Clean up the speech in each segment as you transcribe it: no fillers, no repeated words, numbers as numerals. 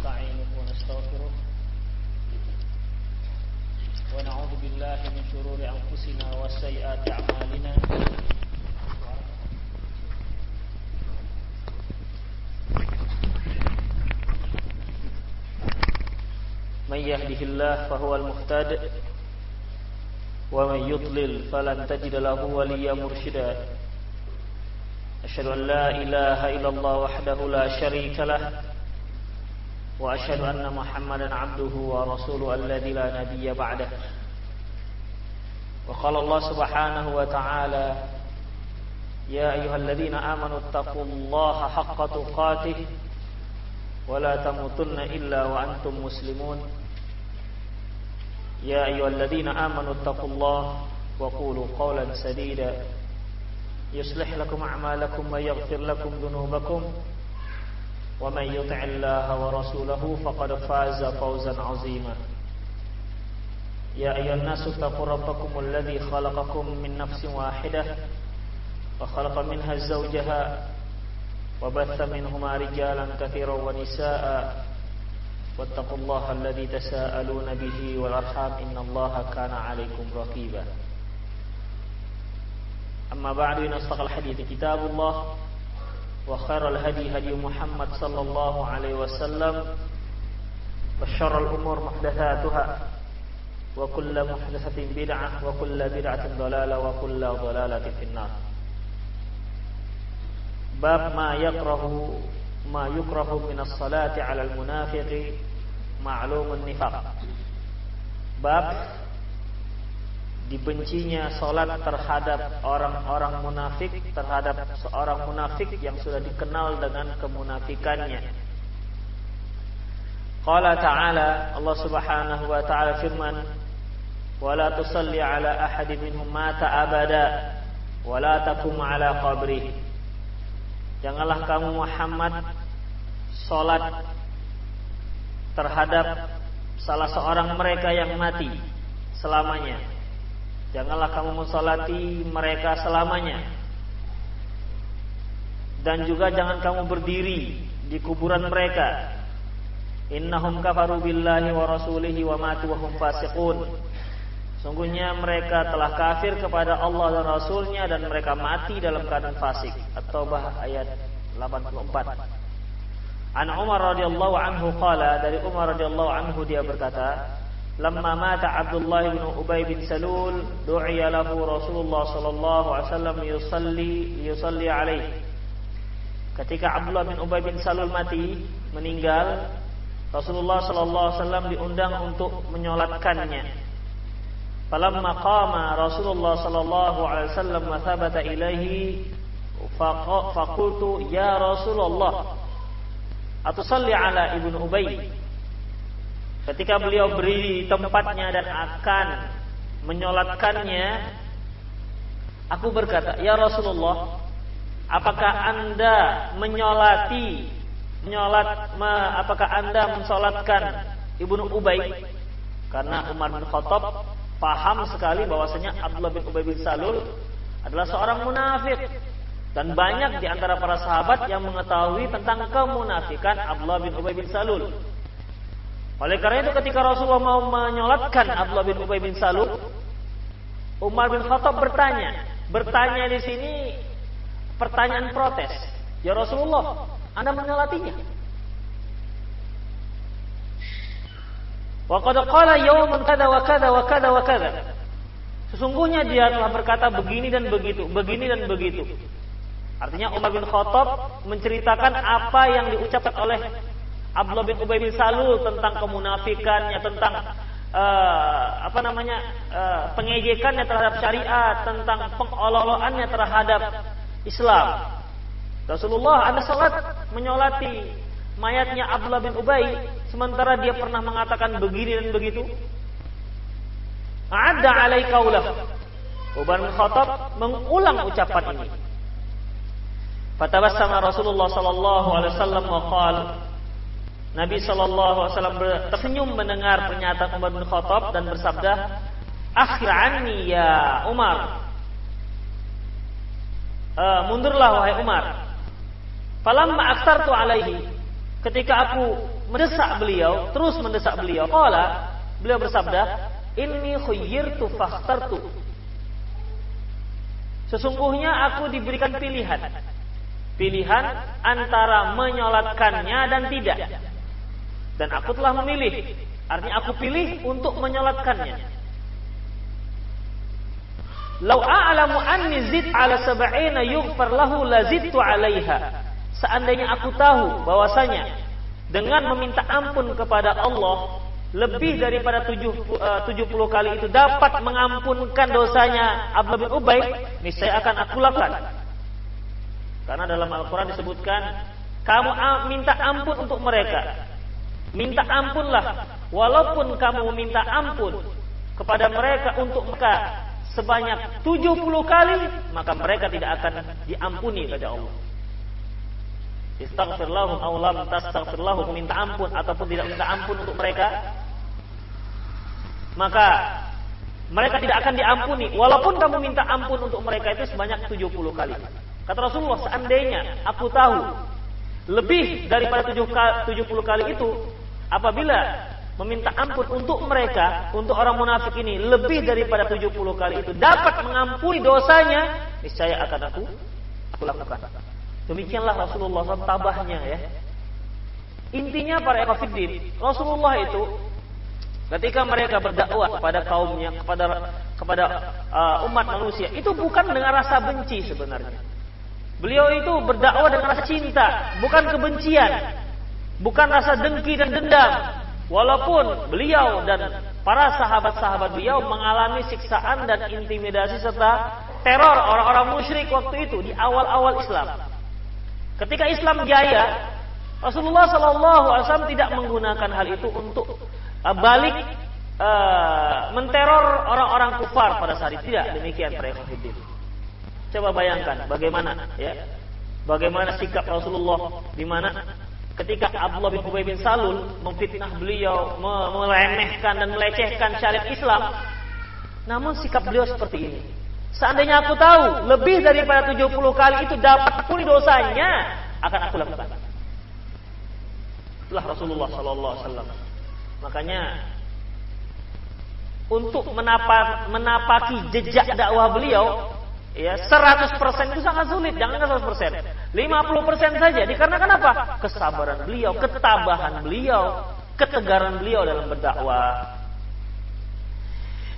ونستعينه ونستغفره ونعوذ بالله من شرور أنفسنا وسيئات أعمالنا من يهده الله فهو المهتد ومن يضلل فلن تجد له وليا مرشدا أشهد أن لا إله إلا الله وحده لا شريك له وأشهد أن محمدا عبده ورسوله الذي لا نبي بعده وقال الله سبحانه وتعالى يا أيها الذين آمنوا اتقوا الله حق تقاته ولا تموتن إلا وأنتم مسلمون يا أيها الذين آمنوا اتقوا الله وقولوا قولا سديدا يصلح لكم أعمالكم ويغفر لكم ذنوبكم ومن يطع الله ورسوله فقد فاز فوزا عظيما يا أيها الناس اتقوا ربكم الذي خلقكم من نفس واحدة وخلق منها زوجها وبث منهما رجالا كثيرا ونساء واتقوا الله الذي تساءلون به والأرحام إن الله كان عليكم رقيبا أما بعد إن أصدق الحديث كتاب الله وخير الهدي هدي محمد صلى الله عليه وسلم وشر الأمور محدثاتها وكل محدثة بدعة وكل بدعة ضلالة وكل ضلالة في النار باب ما يكره من الصلاة على المنافق معلوم النفاق bab dibencinya salat terhadap orang-orang munafik, terhadap seorang munafik yang sudah dikenal dengan kemunafikannya. Qala ta'ala, Allah Subhanahu wa ta'ala firman, "Wa la tusalli 'ala ahadin minhum mata abada wa la taqum 'ala qabrihi." Janganlah kamu Muhammad salat terhadap salah seorang mereka yang mati selamanya. Janganlah kamu mensolati mereka selamanya. Dan juga jangan kamu berdiri di kuburan mereka. Innahum kafaru billahi wa rasulihi wa matu wa hum fasiqun. Sungguhnya mereka telah kafir kepada Allah dan Rasulnya dan mereka mati dalam keadaan fasik. At-Taubah ayat 84. An Umar radhiyallahu anhu qala, dari Umar radhiyallahu anhu dia berkata, lamma mata Abdullah bin Ubay bin Salul du'iya lahu Rasulullah sallallahu alaihi wasallam yusalli alaihi. Ketika Abdullah bin Ubay bin Salul mati, meninggal, Rasulullah sallallahu alaihi wasallam diundang untuk menyolatkannya. Falamma qama Rasulullah sallallahu alaihi wasallam wa thabata ilaihi faqultu ya Rasulullah atusalli ala ibnu Ubay. Ketika beliau berdiri di tempatnya dan akan menyolatkannya, aku berkata, ya Rasulullah, apakah anda apakah anda mensolatkan ibnu Ubay? Karena Umar bin Khattab paham sekali bahwasanya Abdullah bin Ubay bin Salul adalah seorang munafik. Dan banyak di antara para sahabat yang mengetahui tentang kemunafikan Abdullah bin Ubay bin Salul. Oleh karena itu ketika Rasulullah mau menyolatkan Abdullah bin Ubay bin Salul, Umar bin Khattab bertanya. Bertanya di sini pertanyaan protes. Ya Rasulullah, Anda menyolatinya? Wa qad qala yawman kada wa kada wa kada wa kada. Sesungguhnya dia telah berkata begini dan begitu, begini dan begitu. Artinya Umar bin Khattab menceritakan apa yang diucapkan oleh Abdullah bin Ubay bin Salul tentang kemunafikannya, tentang pengejekannya terhadap syariat, tentang pengolok-olokannya terhadap Islam. Rasulullah, Anda salat menyolati mayatnya Abdullah bin Ubay sementara dia pernah mengatakan begini dan begitu. Ada alai kaulah. Umar bin Khattab mengulang ucapan ini. Fatabassama Rasulullah sallallahu alaihi wasallam wa qala, Nabi sallallahu alaihi wasallam tersenyum mendengar pernyataan Umar bin Khattab dan bersabda, "Akhir anni ya Umar." Mundurlah wahai Umar. Falamma aktsartu alaihi, ketika aku terus mendesak beliau. Beliau bersabda, "Inni khuyyirtu fakhtartu." Sesungguhnya aku diberikan pilihan antara menyolatkannya dan tidak. Dan aku telah memilih. Artinya aku pilih untuk menyolatkannya. "Lau a'lamu anni zid ala sab'ina yughfar lahu la zidtu 'alaiha." Seandainya aku tahu bahwasanya dengan meminta ampun kepada Allah lebih daripada 70 kali itu dapat mengampunkan dosanya Abdullah bin Ubay, niscaya akan aku lakukan. Karena dalam Al-Quran disebutkan, kamu minta ampun untuk mereka. Minta ampunlah. Walaupun kamu meminta ampun kepada mereka untuk mereka sebanyak 70 kali, maka mereka tidak akan diampuni oleh Allah. Istaghfir lahum aw lam tastaghfir lahum, minta ampun ataupun tidak minta ampun untuk mereka, maka mereka tidak akan diampuni walaupun kamu minta ampun untuk mereka itu sebanyak 70 kali. Kata Rasulullah, seandainya aku tahu lebih daripada 70 kali itu, apabila meminta ampun untuk mereka, untuk orang munafik ini lebih daripada 70 kali itu dapat mengampuni dosanya, niscaya akan aku lakukan. Demikianlah Rasulullah SAW tabahnya ya. Intinya para ikhwatiddin, Rasulullah itu ketika mereka berdakwah kepada kaumnya, kepada umat manusia, itu bukan dengan rasa benci sebenarnya. Beliau itu berdakwah dengan rasa cinta, bukan kebencian, bukan rasa dengki dan dendam. Walaupun beliau dan para sahabat-sahabat beliau mengalami siksaan dan intimidasi serta teror orang-orang musyrik waktu itu di awal-awal Islam. Ketika Islam jaya, Rasulullah SAW tidak menggunakan hal itu untuk balik menteror orang-orang kufar pada saat itu. Tidak demikian para ikhwatiddin. Coba bayangkan bagaimana sikap Rasulullah di mana ketika Abdullah bin Ubay bin Salul memfitnah beliau, meremehkan dan melecehkan syariat Islam, namun sikap beliau seperti ini. Seandainya aku tahu lebih daripada 70 kali itu dapat ampuni dosanya, akan aku lakukan. Itulah Rasulullah SAW. Makanya untuk menapaki jejak dakwah beliau, ya 100% itu sangat sulit. Jangan 100%, 50% saja. Dikarenakan apa? Kesabaran beliau, ketabahan beliau, ketegaran beliau dalam berdakwah.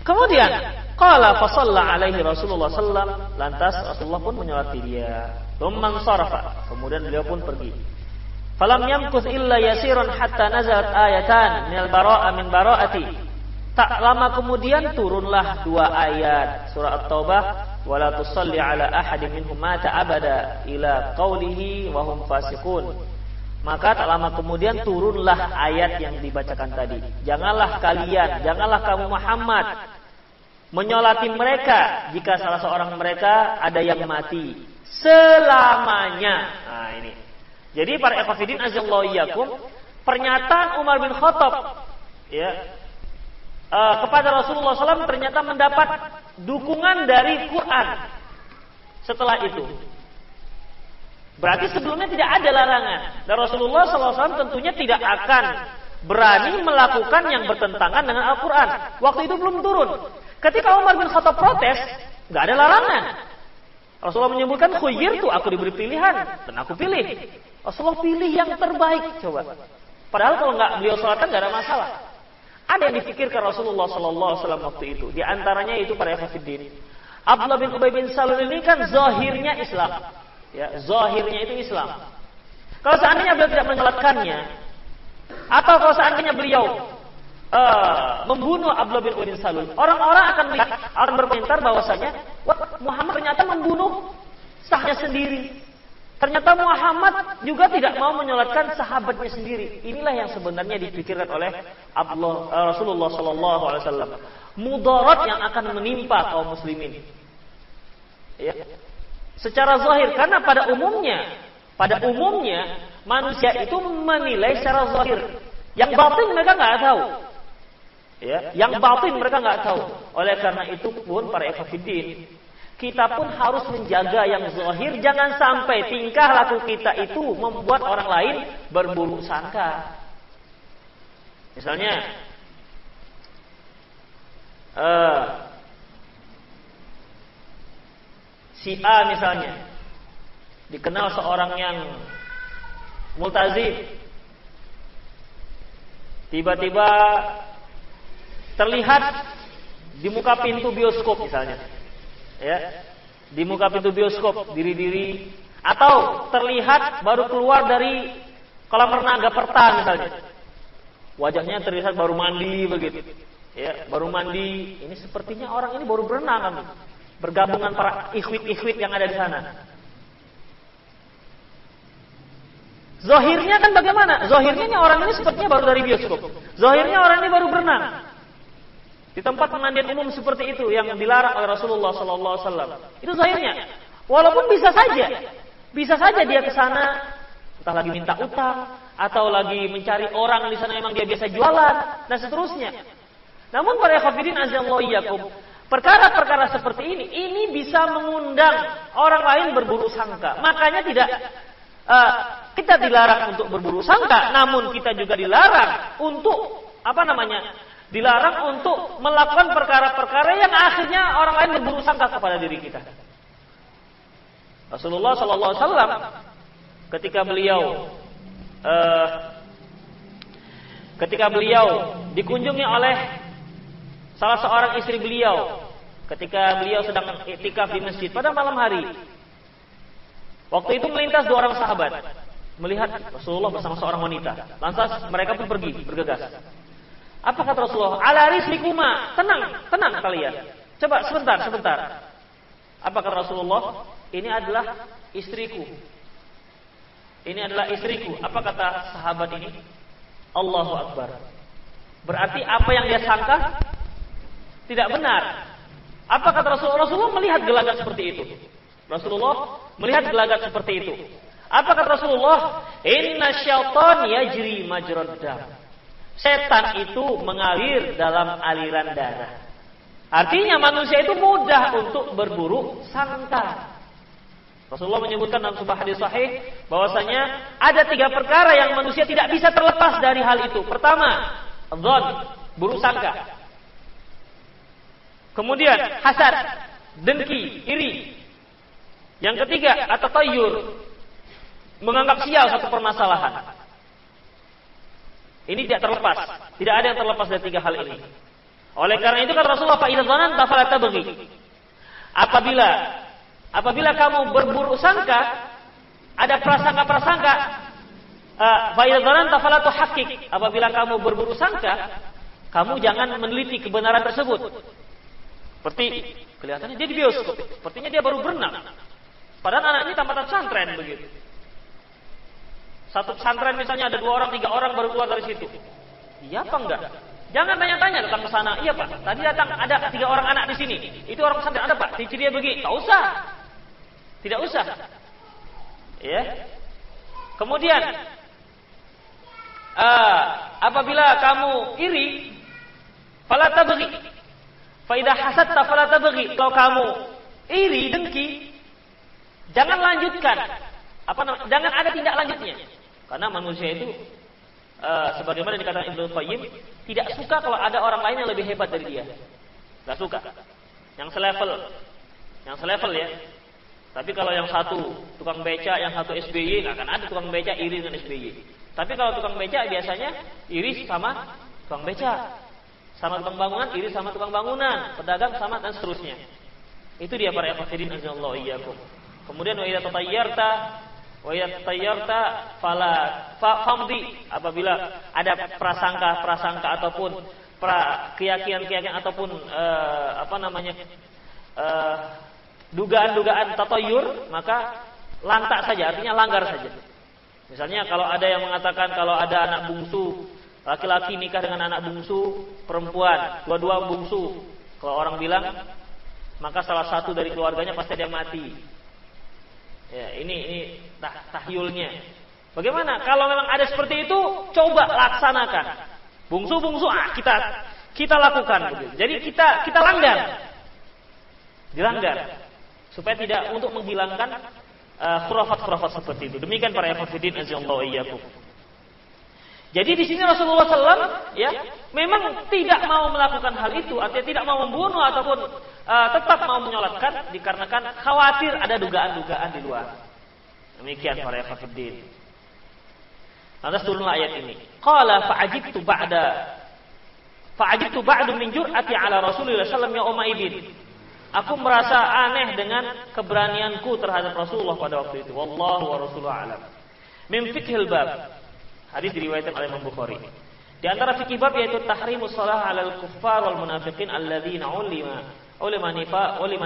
Kemudian qala fa shalla alaihi Rasulullah sallallahu, lantas Rasulullah pun menyolati dia. Tsumman sarafa, kemudian beliau pun pergi. Falam yamkus illa yasiran hatta nazalat ayatan minal bara'a min bara'ati. Tak lama kemudian turunlah 2 ayat surah At-Taubah, wala tusalli ala ahadin minhum mata abada ila qaulihi wa hum fasiqun. Maka tak lama kemudian turunlah ayat yang dibacakan tadi. Janganlah kamu Muhammad menyolati mereka jika salah seorang mereka ada yang mati selamanya. Nah ini. Jadi para ikhwatiddin azallahu iyyakum, pernyataan Umar bin Khattab kepada Rasulullah SAW ternyata mendapat dukungan dari Quran setelah itu. Berarti sebelumnya tidak ada larangan. Dan Rasulullah SAW tentunya tidak akan berani melakukan yang bertentangan dengan Al-Quran. Waktu itu belum turun. Ketika Umar bin Khattab protes, nggak ada larangan. Rasulullah menyebutkan khuyyirtu, aku diberi pilihan dan aku pilih. Rasulullah pilih yang terbaik. Coba. Padahal kalau nggak beliau sholatkan nggak ada masalah. Ada yang dipikirkan Rasulullah SAW waktu itu. Di antaranya itu para ikhwatiddin, Abdullah bin Ubay bin Salul ini kan zahirnya Islam. Ya, zahirnya itu Islam. Kalau seandainya beliau tidak menyolatkannya, atau kalau seandainya beliau membunuh Abdullah bin Ubay bin Salul, orang-orang akan berkomentar bahwasanya, wah, Muhammad ternyata membunuh sahnya sendiri. Ternyata Muhammad juga tidak mau menyolatkan sahabatnya sendiri. Inilah yang sebenarnya dipikirkan oleh Rasulullah SAW. Mudarat yang akan menimpa kaum muslimin. Ya. Secara zahir, karena pada umumnya manusia itu menilai secara zahir. Yang batin mereka nggak tahu. Ya, yang batin mereka nggak tahu. Oleh karena itu pun para ikhwatiddin, kita pun harus menjaga yang zahir, jangan sampai tingkah laku kita itu membuat orang lain berburuk sangka. Misalnya si A misalnya dikenal seorang yang multazim, tiba-tiba terlihat di muka pintu bioskop misalnya, ya, di muka pintu bioskop diri-diri, atau terlihat baru keluar dari kolam renang Gaperta misalnya, wajahnya terlihat baru mandi begitu, ya, baru mandi. Ini sepertinya orang ini baru berenang kan, bergabungan para ikhwit-ikhwit yang ada di sana. Zahirnya kan bagaimana? Zahirnya orang ini sepertinya baru dari bioskop. Zahirnya orang ini baru berenang di tempat pemandian umum seperti itu yang dilarang oleh Rasulullah sallallahu alaihi wasallam. Itu zahirnya. Walaupun bisa saja dia ke sana entah lagi minta utang atau lagi mencari orang di sana memang dia biasa jualan dan seterusnya. Namun para hafidin azallahu iyyakum, perkara-perkara seperti ini bisa mengundang orang lain berburuk sangka. Makanya kita dilarang untuk berburu sangka, namun kita juga dilarang untuk dilarang untuk melakukan perkara-perkara yang akhirnya orang lain berburu sangka kepada diri kita. Rasulullah sallallahu alaihi wasallam ketika beliau dikunjungi oleh salah seorang istri beliau ketika beliau sedang iktikaf di masjid pada malam hari. Waktu itu melintas dua orang sahabat melihat Rasulullah bersama seorang wanita. Lantas mereka pun pergi bergegas. Apa kata Rasulullah? Ala rislikuma, tenang kalian. Coba sebentar. Apa kata Rasulullah? Ini adalah istriku. Apa kata sahabat ini? Allahu Akbar. Berarti apa yang dia sangka tidak benar. Apa kata Rasulullah? Rasulullah melihat gelagat seperti itu. Apa kata Rasulullah? Inna syaitan yajri majrad dam. Setan itu mengalir dalam aliran darah. Artinya manusia itu mudah untuk berburuk sangka. Rasulullah menyebutkan dalam sebuah hadis sahih bahwasanya ada 3 perkara yang manusia tidak bisa terlepas dari hal itu. Pertama, dzan, buruk sangka. Kemudian hasad, dengki, iri. Yang ketiga, at-tatayyur, menganggap sial satu permasalahan. Ini tidak terlepas. Tidak ada yang terlepas dari 3 hal ini. Oleh karena itu kan Rasulullah fa idza dzananta fala tabghi. Apabila kamu berburuk sangka, ada prasangka-prasangka, fa idza dzananta fala tuhaqqiq. Apabila kamu berburuk sangka, kamu jangan meneliti kebenaran tersebut. Seperti kelihatannya dia di bioskop, sepertinya dia baru berenang. Padahal anak ini tamatan pesantren begitu. Satu pesantren misalnya ada 2 orang, 3 orang baru keluar dari situ. Iya apa enggak? Jangan tanya-tanya datang ke sana. Iya Pak, tadi datang ada 3 orang anak di sini. Itu orang pesantren ada Pak. Ciri dia begini. Tak usah. Tidak usah. Ya. Kemudian apabila kamu iri, fala tabghi. Fa idza hasadta fala tabghi. Kalau kamu iri, dengki, jangan lanjutkan. Jangan ada tindak lanjutnya. Karena manusia itu sebagaimana dikatakan Ibnu Qayyim, tidak suka kalau ada orang lain yang lebih hebat dari dia. Enggak suka. Yang selevel ya. Tapi kalau yang satu tukang beca, yang satu SBY, enggak akan ada tukang beca iri dengan SBY. Tapi kalau tukang beca biasanya iri sama tukang beca. Sama tukang bangunan iri sama tukang bangunan, pedagang sama dan seterusnya. Itu dia para ikhwatiddin azallahu iyyakum. Kemudian wa idza tayyarta famdi, apabila ada prasangka ataupun keyakinan ataupun dugaan-dugaan tatayyur, maka lantak saja, artinya langgar saja. Misalnya kalau ada yang mengatakan kalau ada anak bungsu, laki-laki nikah dengan anak bungsu perempuan, dua-dua bungsu, kalau orang bilang maka salah satu dari keluarganya pasti dia mati. Ya, ini tahyulnya. Bagaimana? Kalau memang ada seperti itu, coba laksanakan. Bungsu, kita lakukan begitu. Jadi kita dilanggar supaya tidak untuk menghilangkan khurafat-khurafat seperti itu. Demikian para ikhwatiddin azallahu iyyakum. Jadi di sini Rasulullah SAW ya memang tidak mau melakukan hal itu, artinya tidak mau membunuh ataupun tetap mau menyolatkan dikarenakan khawatir ada dugaan-dugaan di luar. Demikian para ikhwatiddin. Lantas turunlah ayat ini. Qala fa'ajibtu ba'du min jur'ati ala Rasulillah sallallahu alaihi wasallam yauma idin. Aku merasa aneh dengan keberanianku terhadap Rasulullah pada waktu itu. Wallahu wa rasuluhu a'lam. Min fiqhil bab. Hadis diriwayatkan oleh Imam Bukhari. Di antara fikih bab yaitu tahrimus shalah 'alal kuffar wal munafiqin alladzina ulima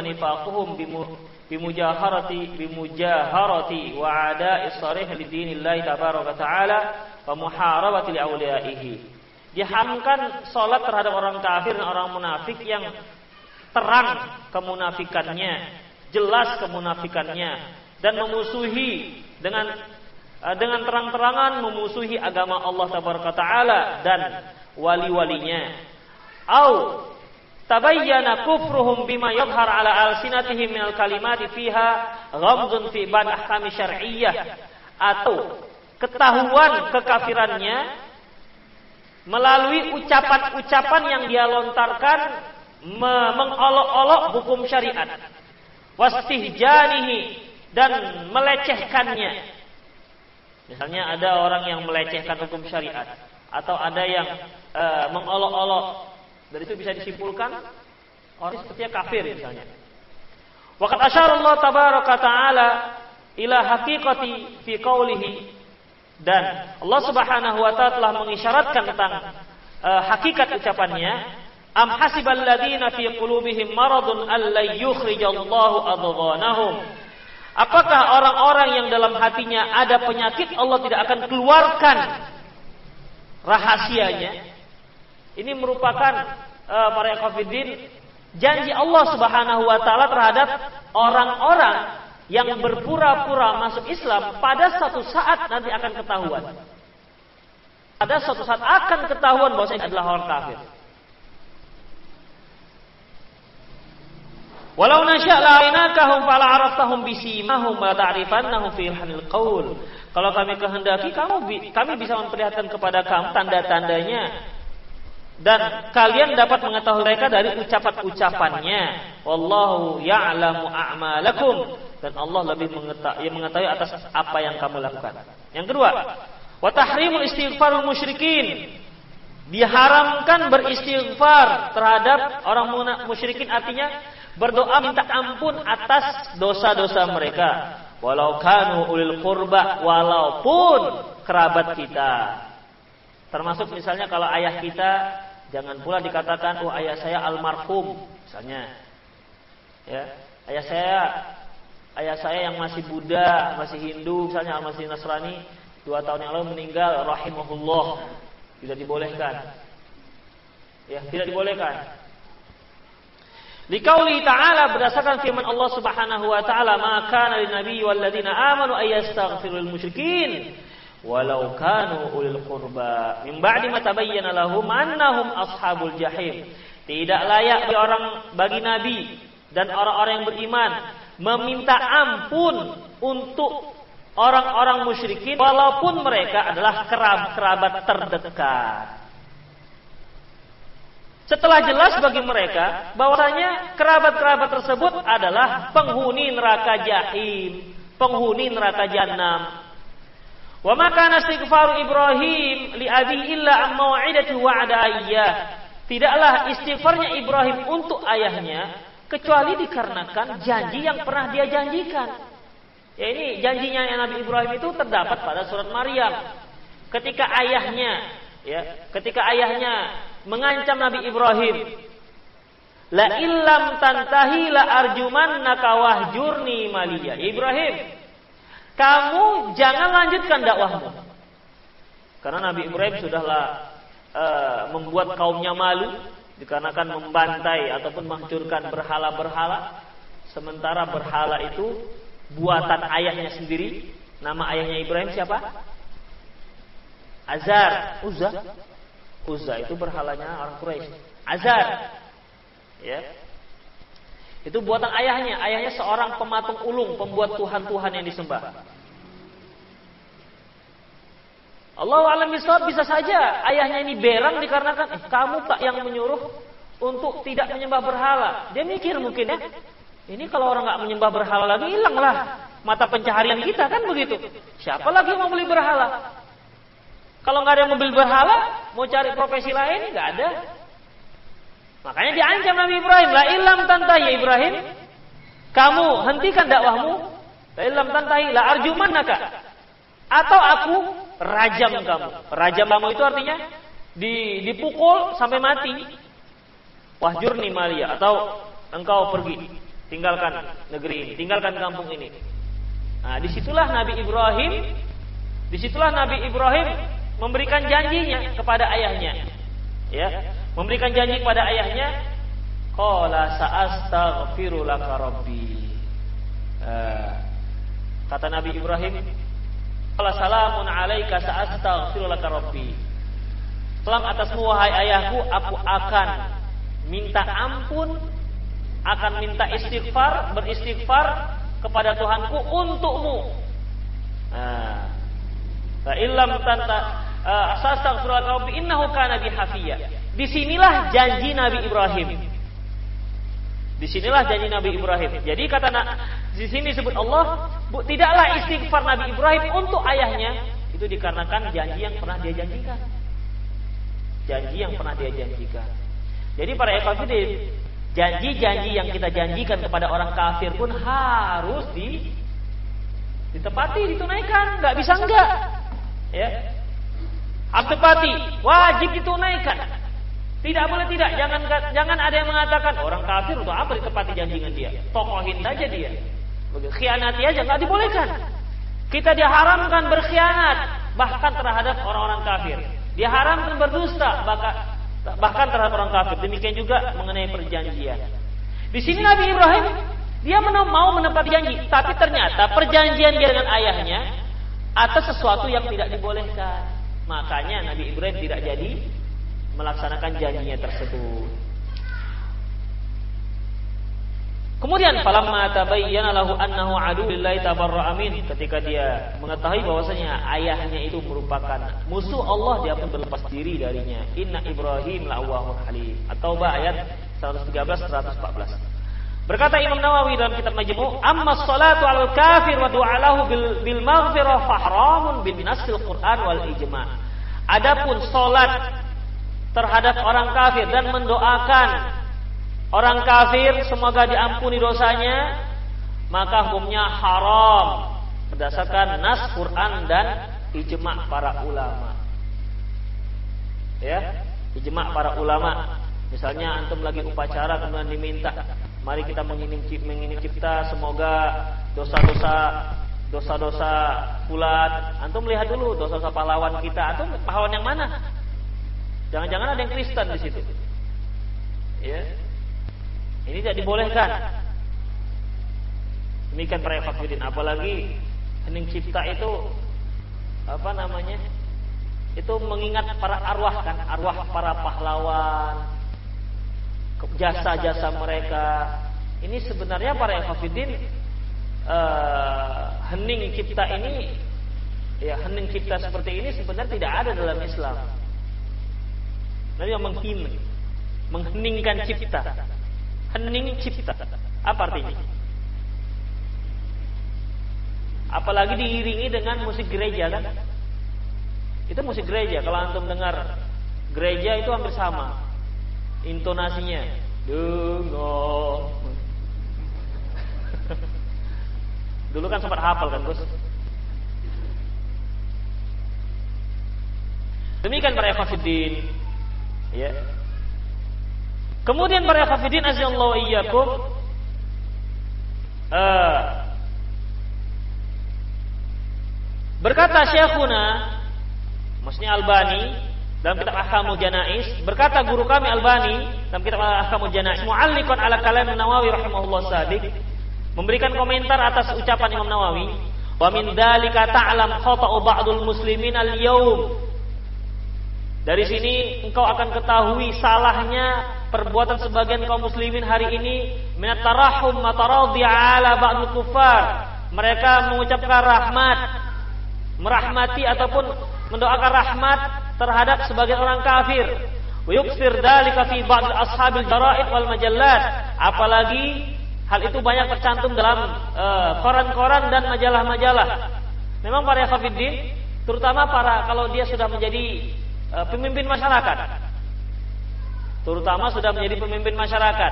nifaquhum bimujaharati wa ada'i sharih lidinillahi tabaraka ta'ala wa muharabati li awliyaihi. Diharamkan salat terhadap orang kafir dan orang munafik yang terang kemunafikannya, jelas kemunafikannya dan memusuhi dengan terang-terangan memusuhi agama Allah tabaraka taala dan wali-walinya. Au tabayyana kufruhum bima yadhhar ala alsinatihim minal kalimati fiha ghamzun fi ba'd ahkami syar'iyyah, atau ketahuan kekafirannya melalui ucapan-ucapan yang dia lontarkan mengolok-olok hukum syariat, wastihjanihi, dan melecehkannya. Misalnya ada orang yang melecehkan hukum syariat atau ada yang mengolok-olok, dari itu bisa disimpulkan orang sepertinya kafir misalnya. Waqad asyara Allah tabaraka taala ila haqiqati fi qawlihi, dan Allah Subhanahu wa taala telah mengisyaratkan tentang hakikat ucapannya. Am hasibal ladzina fi qulubihim maradun alla yukhrijallahu adghanahum. Apakah orang-orang yang dalam hatinya ada penyakit Allah tidak akan keluarkan rahasianya? Ini merupakan para ikhwatiddin janji Allah Subhanahu wa taala terhadap orang-orang yang berpura-pura masuk Islam. Pada suatu saat nanti akan ketahuan. Pada suatu saat akan ketahuan bahwa ini adalah orang kafir. Walau nasya' la'ainakahum fala 'araftahum bisimahum wa ta'rifannahum fi hanil qaul. Kalau kami kehendaki kami bisa memperlihatkan kepada kamu tanda-tandanya dan kalian dapat mengetahui mereka dari ucapan-ucapannya. Wallahu ya'lamu a'malakum, dan Allah lebih mengetahui atas apa yang kamu lakukan. Yang kedua, wa tahrimul istighfarul musyrikin. Diharamkan beristighfar terhadap orang musyrikin, artinya berdoa minta ampun atas dosa-dosa mereka. Walau kanu ulil qurba, walaupun kerabat kita. Termasuk misalnya kalau ayah kita, jangan pula dikatakan oh ayah saya almarhum misalnya. Ya, ayah saya yang masih Buddha, masih Hindu misalnya, masih Nasrani 2 tahun yang lalu meninggal, rahimahullah. Tidak dibolehkan. Ya, tidak dibolehkan. Liqauli ta'ala, berdasarkan firman Allah Subhanahu wa ta'ala, ma kana lin nabiyyi wal ladzina amanu ayastaghfirul musyrikin walau kanu ulil qurba min ba'di ma tabayyana lahum annahum ashabul jahim. Tidak layak bagi nabi dan orang-orang yang beriman meminta ampun untuk orang-orang musyrikin walaupun mereka adalah kerabat terdekat. Setelah jelas bagi mereka bahwasanya kerabat-kerabat tersebut adalah penghuni neraka jahim, penghuni neraka jahanam. Wa ma kana istighfaru Ibrahim li abihi illa am mau'idati wa'ada iyyah. Tidaklah istighfarnya Ibrahim untuk ayahnya kecuali dikarenakan janji yang pernah dia janjikan. Ya, ini janjinya Nabi Ibrahim itu terdapat pada surat Maryam. Ketika ayahnya mengancam Nabi Ibrahim, la illam tantahi la arjumannaka wahjurni maliya. Ya Ibrahim, kamu jangan lanjutkan dakwahmu. Karena Nabi Ibrahim sudahlah membuat kaumnya malu dikarenakan membantai ataupun menghancurkan berhala-berhala. Sementara berhala itu buatan ayahnya sendiri. Nama ayahnya Ibrahim siapa? Azar, Uzza itu berhalanya orang Quraisy. Azar, ya, itu buatan ayahnya. Ayahnya seorang pematung ulung, pembuat tuhan-tuhan yang disembah. Allahu a'lam bishawab, bisa saja ayahnya ini berang dikarenakan kamu tak yang menyuruh untuk tidak menyembah berhala. Dia mikir mungkin ya, ini kalau orang nggak menyembah berhala lagi, hilanglah mata pencaharian kita, kan begitu. Siapa lagi yang mau beli berhala? Kalau nggak ada yang mau beli berhala, mau cari profesi lain nggak ada. Makanya diancam Nabi Ibrahim, la illam tantahi ya Ibrahim, kamu hentikan dakwahmu, la illam tantahi la arjumannaka, atau aku rajam kamu. Rajam kamu itu artinya dipukul sampai mati. Wahjurni malia, atau engkau pergi, tinggalkan negeri ini, tinggalkan kampung ini. Nah, disitulah Nabi Ibrahim memberikan janjinya kepada ayahnya. Ya, memberikan janji kepada ayahnya, qala sa'astaghfiru laka rabbi. Kata Nabi Ibrahim, qala salamun alaika sa'astaghfiru laka rabbi. Salam atasmu wahai ayahku, aku akan minta ampun, akan minta beristighfar kepada Tuhanku untukmu. Fa illam tanta astaghfiru laka rabbi innahu kana bi hafiya. Disinilah janji Nabi Ibrahim. Disinilah janji Nabi Ibrahim. Jadi kata di sini disebut Allah, tidaklah istighfar Nabi Ibrahim untuk ayahnya itu dikarenakan janji yang pernah dia janjikan. Janji yang pernah dia janjikan. Jadi para ikhwatiddin, janji-janji yang kita janjikan kepada orang kafir pun harus ditepati, ditunaikan, nggak bisa enggak. Ya. Harus tepati, wajib ditunaikan. Tidak boleh tidak, jangan ada yang mengatakan orang kafir untuk apa ditepati janji dengan dia. Tokohin saja dia. Khianati aja nggak dibolehkan. Kita diharamkan berkhianat bahkan terhadap orang-orang kafir. Diharamkan berdusta bahkan terhadap orang kafir. Demikian juga mengenai perjanjian. Di sini Nabi Ibrahim dia mau menepati janji, tapi ternyata perjanjian dia dengan ayahnya atas sesuatu yang tidak dibolehkan. Makanya Nabi Ibrahim tidak jadi melaksanakan janjinya tersebut. Kemudian falamma tabayyana lahu annahu aduwwullahi tabarra'a min, ketika dia mengetahui bahwasanya ayahnya itu merupakan musuh Allah, dia pun berlepas diri darinya. Inna Ibrahim la'awwahun halim. At-Taubah ayat 113 114. Berkata Imam Nawawi dalam kitab Majmu', amma sholatu 'alal kafir wa du'alahu bil maghfirah fahramun bin nasil Qur'an wal ijma'. Adapun salat terhadap orang kafir dan mendoakan orang kafir semoga diampuni dosanya, maka hukumnya haram berdasarkan nas Quran dan ijma' para ulama. Ya, ijma' para ulama. Misalnya antum lagi upacara kemudian diminta, mari kita mengirim cipta semoga dosa-dosa fulan. Antum lihat dulu dosa-dosa pahlawan kita. Antum pahlawan yang mana? Jangan-jangan ada yang Kristen di situ. Ya. Ini tidak dibolehkan. Demikian para ikhwatiddin, apalagi hening cipta itu apa namanya? Itu mengingat para arwah kan, arwah para pahlawan, jasa-jasa mereka. Ini sebenarnya para ikhwatiddin hening cipta ini, ya hening cipta seperti ini sebenarnya tidak ada dalam Islam. Nabi yang mengheningkan cipta. Hening cipta. Apa artinya? Apalagi diiringi dengan musik gereja kan? Itu musik gereja. Kalau antum dengar gereja itu hampir sama intonasinya. Dengar. Dulu kan sempat hafal kan, Gus? Demikian para ikhwatiddin. Ya. Kemudian para hafidin azallahu iyyakum, berkata Syekhuna, maksudnya Albani dalam kitab Ahkamul Janais, berkata guru kami Albani dalam kitab Ahkamul Janais, mu'alliqan ala kalam Nawawi rahimahullah sadiq, memberikan komentar atas ucapan Imam Nawawi, wa min dzalika ta'lam khata'u ba'dul muslimin al-yaum. Dari sini engkau akan ketahui salahnya perbuatan sebagian kaum muslimin hari ini, minat tarahum mataradi ala ba'dul kuffar. Mereka mengucapkan rahmat, merahmati ataupun mendoakan rahmat terhadap sebagian orang kafir. Wa yukthir dzalika fi ba'd ashabil jara'id wal majallat. Apalagi hal itu banyak tercantum dalam koran-koran dan majalah-majalah. Memang para ikhwatiddin, terutama kalau dia sudah menjadi pemimpin masyarakat. Terutama sudah menjadi pemimpin masyarakat.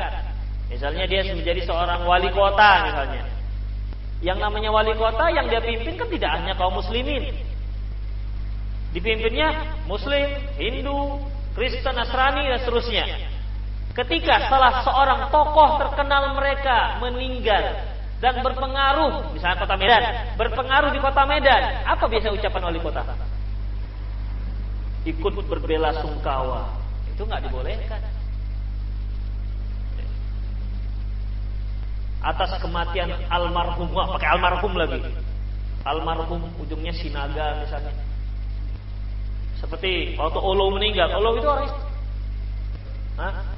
Misalnya dia menjadi seorang wali kota misalnya. Yang namanya wali kota yang dia pimpin kan tidak hanya kaum muslimin. Dipimpinnya Muslim, Hindu, Kristen, Nasrani dan seterusnya. Ketika salah seorang tokoh terkenal mereka meninggal dan berpengaruh, misalnya kota Medan, berpengaruh di kota Medan, apa biasa ucapan wali kota? Ikut berbela sungkawa. Itu nggak dibolehkan. Atas kematian almarhum, pakai almarhum lagi. Almarhum ujungnya Sinaga misalnya. Seperti waktu Olo meninggal, Olo itu orang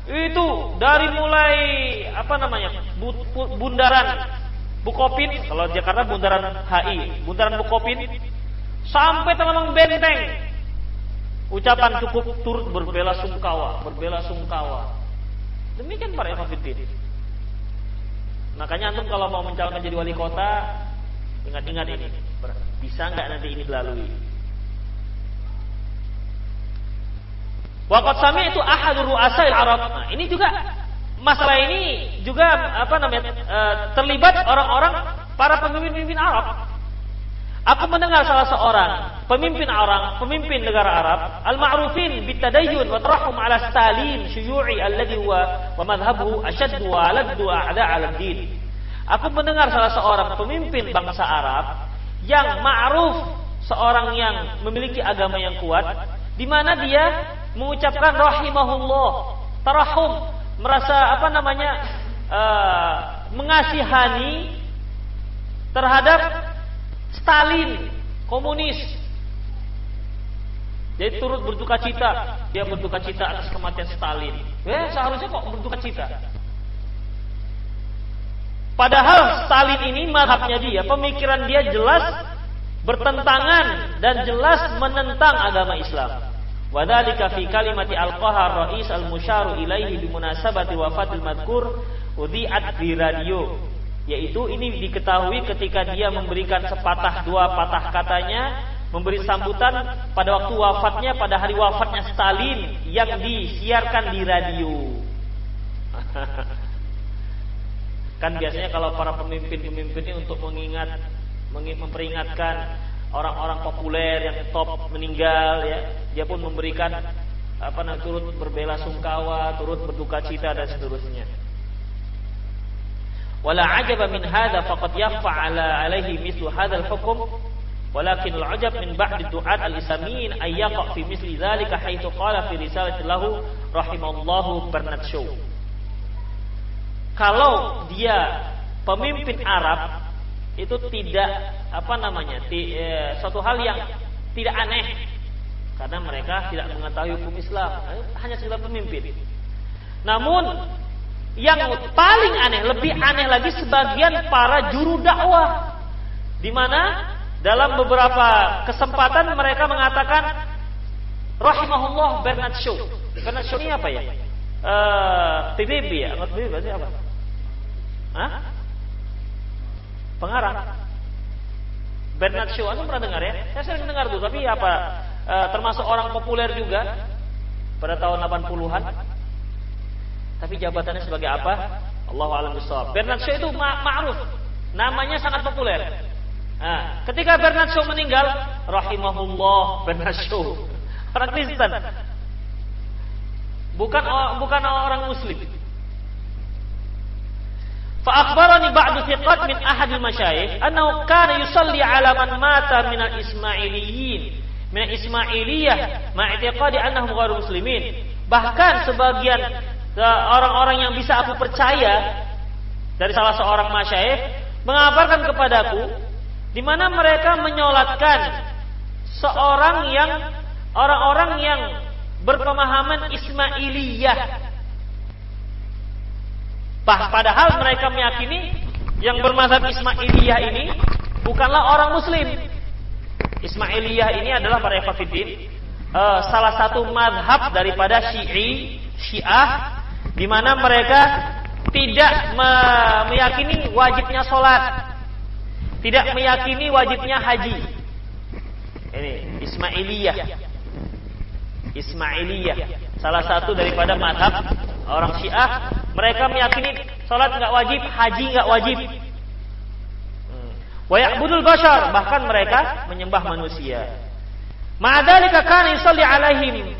itu dari mulai bundaran Bukopin, kalau Jakarta bundaran HI, bundaran Bukopin sampai Taman Benteng. Ucapan cukup turut berbela sungkawa. Demikian para ikhwatiddin. Makanya antum kalau mau mencalonkan jadi wali kota, ingat-ingat ini. Bisa nggak nanti ini dilalui? Waqad sami'tu ahadu ru'asa'il Arab. Nah, ini juga masalah ini juga terlibat orang-orang para pemimpin Arab. Aku mendengar salah seorang pemimpin negara Arab, al-ma'rufin bitadayyun wa tarahum 'ala Stalin syuyu'i alladhi huwa wa madhhabuhu ashaddu wa aladdu a'da 'ala ad-din. Aku mendengar salah seorang pemimpin bangsa Arab yang ma'ruf, seorang yang memiliki agama yang kuat, di mana dia mengucapkan rahimahullah, tarahum, merasa mengasihani terhadap Stalin, komunis. Jadi turut berduka cita. Dia berduka cita atas kematian Stalin. Seharusnya kok berduka cita. Padahal Stalin ini mazhabnya dia, pemikiran dia jelas bertentangan dan jelas menentang agama Islam. Wa dzalika fi kalimati alqaha rais al-musyaru ilaihi bi munasabati wafatil madkur udhi'at di radio. Yaitu ini diketahui ketika dia memberikan dua patah katanya, memberi sambutan pada waktu wafatnya, pada hari wafatnya Stalin yang disiarkan di radio. Kan biasanya kalau para pemimpin ini untuk memperingatkan orang-orang populer yang top meninggal, ya, dia pun memberikan turut berbela sungkawa, turut berduka cita dan seterusnya. Wala ajaba min hadza faqad yakhfa alaihi mislu hadzal hukm walakin al-ajab min ba'd du'at al-islamin ay yaqa fi misli dzalika haitsu qala fi risalati lahu rahimallahu Bernard Shaw. Kalau dia pemimpin Arab itu tidak suatu hal yang tidak aneh karena mereka tidak mengetahui hukum Islam, hanya sekedar pemimpin. Namun yang paling aneh, lebih aneh lagi sebagian para juru dakwah, di mana dalam beberapa kesempatan mereka mengatakan rahimahullah Bernard Shaw. Bernard Shaw ini apa ya? PBB ya? PBB berarti apa? Pengarang. Bernard Shaw, anda pernah dengar ya? Saya sering dengar tuh, tapi termasuk orang populer juga pada tahun 80-an. Tapi jabatannya sebagai apa? Allahu a'lam bishawab. Bernard Shaw itu ma'ruf, namanya sangat populer. Nah, ketika Bernard Shaw meninggal, rahimahullah Bernard Shaw, orang Kristen, bukan orang Muslim. Fa akhbarani ba'du thiqat min ahadil masyayikh annahu kana yusalli 'ala man mata min al-ismailiyyin, min al-ismailiyah ma'i'tiqadi annahum ghairu muslimin. Bahkan sebagian orang-orang yang bisa aku percaya dari salah seorang masyayikh mengabarkan kepadaku di mana mereka menyolatkan orang-orang yang berpemahaman Ismailiyah. Padahal mereka meyakini yang bermazhab Ismailiyah ini bukanlah orang Muslim. Ismailiyah ini adalah para ikhwatiddin salah satu madhab daripada Syiah, di mana mereka tidak meyakini wajibnya sholat, tidak meyakini wajibnya haji. Ini Ismailiyah, salah satu daripada madhab orang Syiah. Mereka meyakini sholat nggak wajib, haji nggak wajib. Wa ya'budul bashar, bahkan mereka menyembah manusia. Ma'adzalika kana yusalli alaihim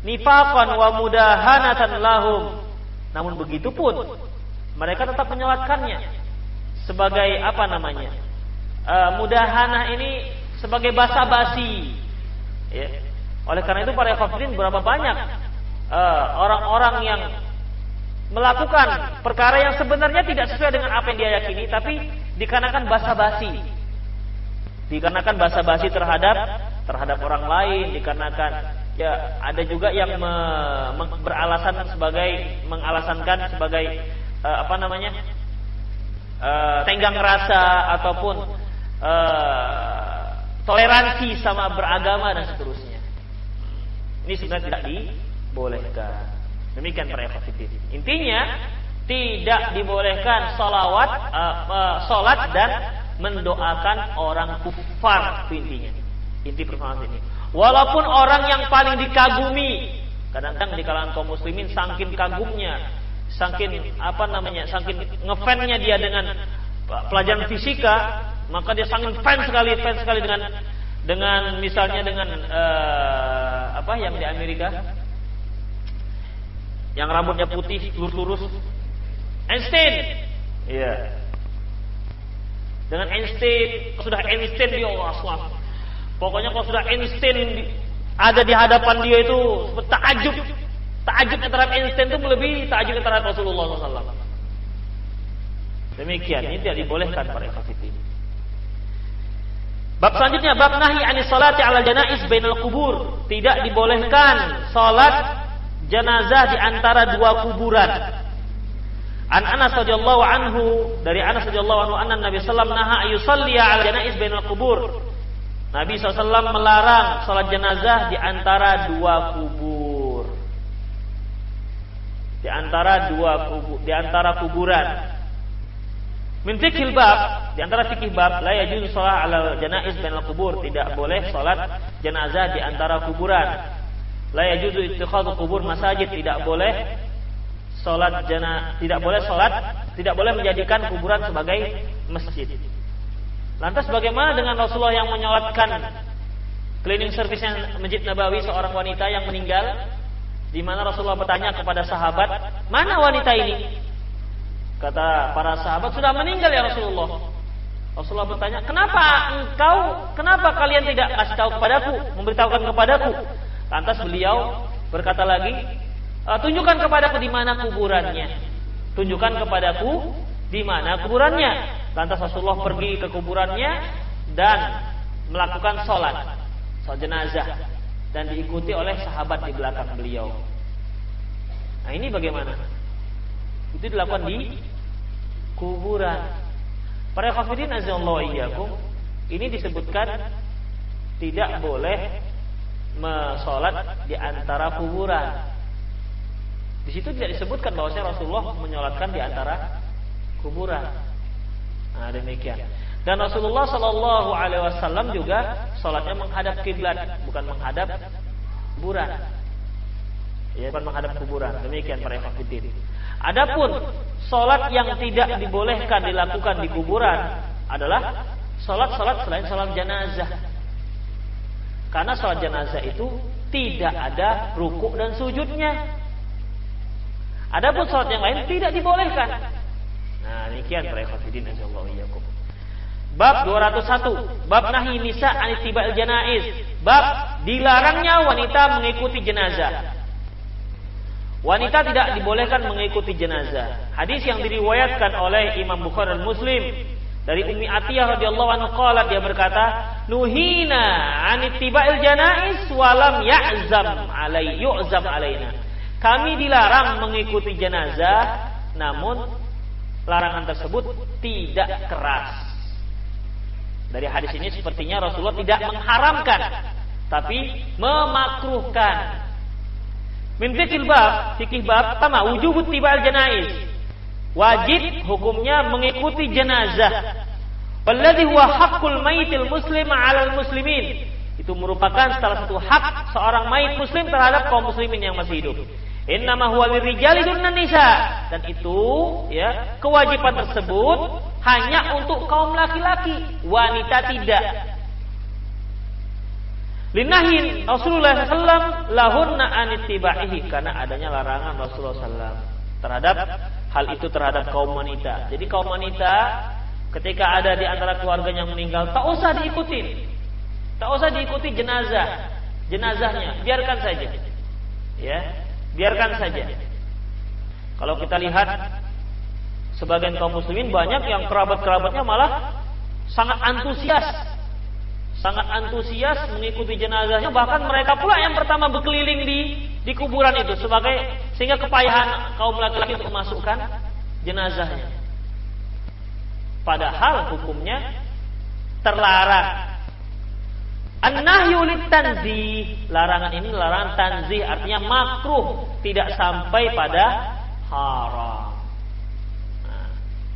nifaqan wa mudahanatan lahum. Namun begitu pun mereka tetap menyolatkannya sebagai apa namanya? Mudahanah ini sebagai basa-basi. Ya. Oleh karena itu para ikhwatiddin, berapa banyak orang-orang yang melakukan perkara yang sebenarnya tidak sesuai dengan apa yang dia yakini, tapi dikarenakan basa-basi, terhadap orang lain, dikarenakan ya ada juga yang mengalasankan sebagai tenggang rasa ataupun toleransi sama beragama dan seterusnya. Ini sebenarnya tidak dibolehkan. Demikian para ikhwatiddin. Intinya tidak dibolehkan salat dan mendoakan orang kufar, itu intinya. Inti permasalahan ini. Walaupun orang yang paling dikagumi, kadang-kadang di kalangan kaum muslimin saking kagumnya, saking ngefans-nya dia dengan pelajaran fisika, maka dia sangat fans sekali dengan misalnya dengan yang di Amerika, yang rambutnya putih lurus, Einstein. Iya. Dengan Einstein, sudah Einstein dia Allah. Pokoknya kalau sudah Einstein ada di hadapan dia itu takjub terhadap Einstein itu melebihi takjub terhadap Rasulullah SAW. Demikian, ini tidak dibolehkan para ikhwatiddin. Bab selanjutnya, bab nahi anis salati ala janaiz bainal kubur. Tidak dibolehkan salat jenazah di antara dua kuburan. An Anas radhiyallahu anhu, dari Anas radhiyallahu anhu anna Nabi sallallahu alaihi wasallam naha ayusalliya al janaiz bainal kubur. Nabi SAW melarang salat jenazah di antara dua kubur. Di antara kuburan. Min fiqhil bab, di antara fikih bab, la yajuzu shalah ala janaiz bainal kubur, tidak boleh salat jenazah di antara kuburan. La yajuzu ittikhadhu qubur masajid, tidak boleh tidak boleh menjadikan kuburan sebagai masjid. Lantas bagaimana dengan Rasulullah yang menyolatkan cleaning service-nya Masjid Nabawi seorang wanita yang meninggal, di mana Rasulullah bertanya kepada sahabat, "Mana wanita ini?" Kata para sahabat, "Sudah meninggal ya Rasulullah." Rasulullah bertanya, "Kenapa kalian tidak kasih tahu kepadaku, memberitahukan kepadaku?" Lantas beliau berkata lagi, "Tunjukkan kepadaku di mana kuburannya. Tunjukkan kepadaku di mana kuburannya." Lantas Rasulullah pergi ke kuburannya dan melakukan sholat jenazah, dan diikuti oleh sahabat di belakang beliau. Nah, ini bagaimana? Itu dilakukan di kuburan. Para hafidin azallahu iyyakum, ini disebutkan tidak boleh sholat di antara kuburan. Di situ tidak disebutkan bahwasanya Rasulullah menyolatkan di antara kuburan. Nah, demikian. Dan Rasulullah Shallallahu Alaihi Wasallam juga sholatnya menghadap kiblat, bukan menghadap kuburan. Ya, bukan menghadap kuburan. Demikian para hafidin. Adapun sholat yang tidak dibolehkan dilakukan di kuburan adalah sholat selain sholat jenazah. Karena sholat jenazah itu tidak ada rukuk dan sujudnya. Adapun sholat yang lain tidak dibolehkan. Nah, demikian para hafidin azallahu iyyakum. Bab 201, bab nahi nisa an ittiba'il janaiz. Bab dilarangnya wanita mengikuti jenazah. Wanita tidak dibolehkan mengikuti jenazah. Hadis yang diriwayatkan oleh Imam Bukhari dan Muslim dari Ummi Atiyah radhiyallahu anha qalat, dia berkata, "Nuhina an ittiba'il janaiz wa lam yu'zam alaina." Kami dilarang mengikuti jenazah, namun larangan tersebut tidak keras. Dari hadis ini sepertinya Rasulullah tidak mengharamkan, tapi memakruhkan. Min fikih bab pertama wujub ittiba'il janaiz. Wajib hukumnya mengikuti jenazah. Walladzi huwa haqqul maitil muslim 'alal muslimin. Itu merupakan salah satu hak seorang mayit muslim terhadap kaum muslimin yang masih hidup. Innama huwa lirijali dunnan nisa. Dan itu ya, kewajiban tersebut hanya untuk kaum laki-laki, wanita tidak. Linahin Rasulullah SAW lahunna anittiba'ihi, karena adanya larangan Rasulullah SAW terhadap hal itu terhadap kaum wanita. Jadi kaum wanita ketika ada di antara keluarganya yang meninggal, tak usah diikuti jenazahnya, biarkan saja. Ya, biarkan saja. Kalau kita lihat sebagian kaum muslimin banyak yang kerabat-kerabatnya malah sangat antusias mengikuti jenazahnya, bahkan mereka pula yang pertama berkeliling di kuburan itu sehingga kepayahan kaum laki-laki untuk memasukkan jenazahnya. Padahal hukumnya terlarang. An-nahyu lit-tanzih, larangan ini larangan tanzih, artinya makruh, tidak sampai pada haram.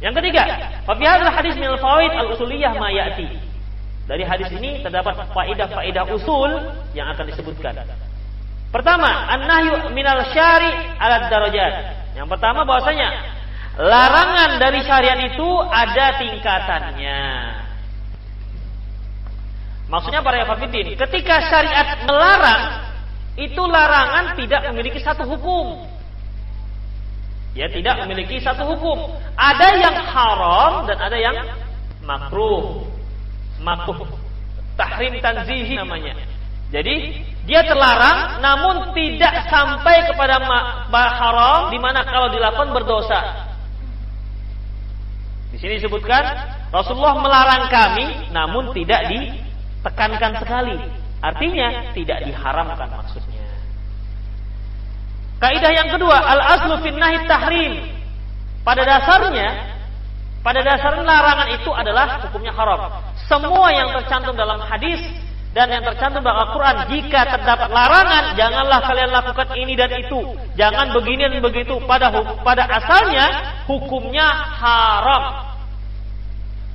Yang ketiga, fa fi hadzal hadis min al-fawaid al-usuliyah ma ya'ti. Dari hadis ini terdapat faedah-faedah usul yang akan disebutkan. Pertama, an-nahyu minal syari' 'ala darajat. Yang pertama bahwasanya larangan dari syariat itu ada tingkatannya. Maksudnya para hafidin, ketika syariat melarang, itu larangan tidak memiliki satu hukum. Ya, tidak memiliki satu hukum. Ada yang haram dan ada yang makruh. Makruh tahrim tanzihi namanya. Jadi dia terlarang namun tidak sampai kepada haram, di mana kalau dilakukan berdosa. Di sini disebutkan Rasulullah melarang kami namun tidak ditekankan sekali. Artinya tidak diharamkan maksudnya. Kaidah yang kedua, al-aslu fin nahi tahrim. Pada dasarnya larangan itu adalah hukumnya haram. Semua yang tercantum dalam hadis dan yang tercantum dalam Al-Quran, jika terdapat larangan, janganlah kalian lakukan ini dan itu, jangan begini dan begitu. Pada asalnya hukumnya haram.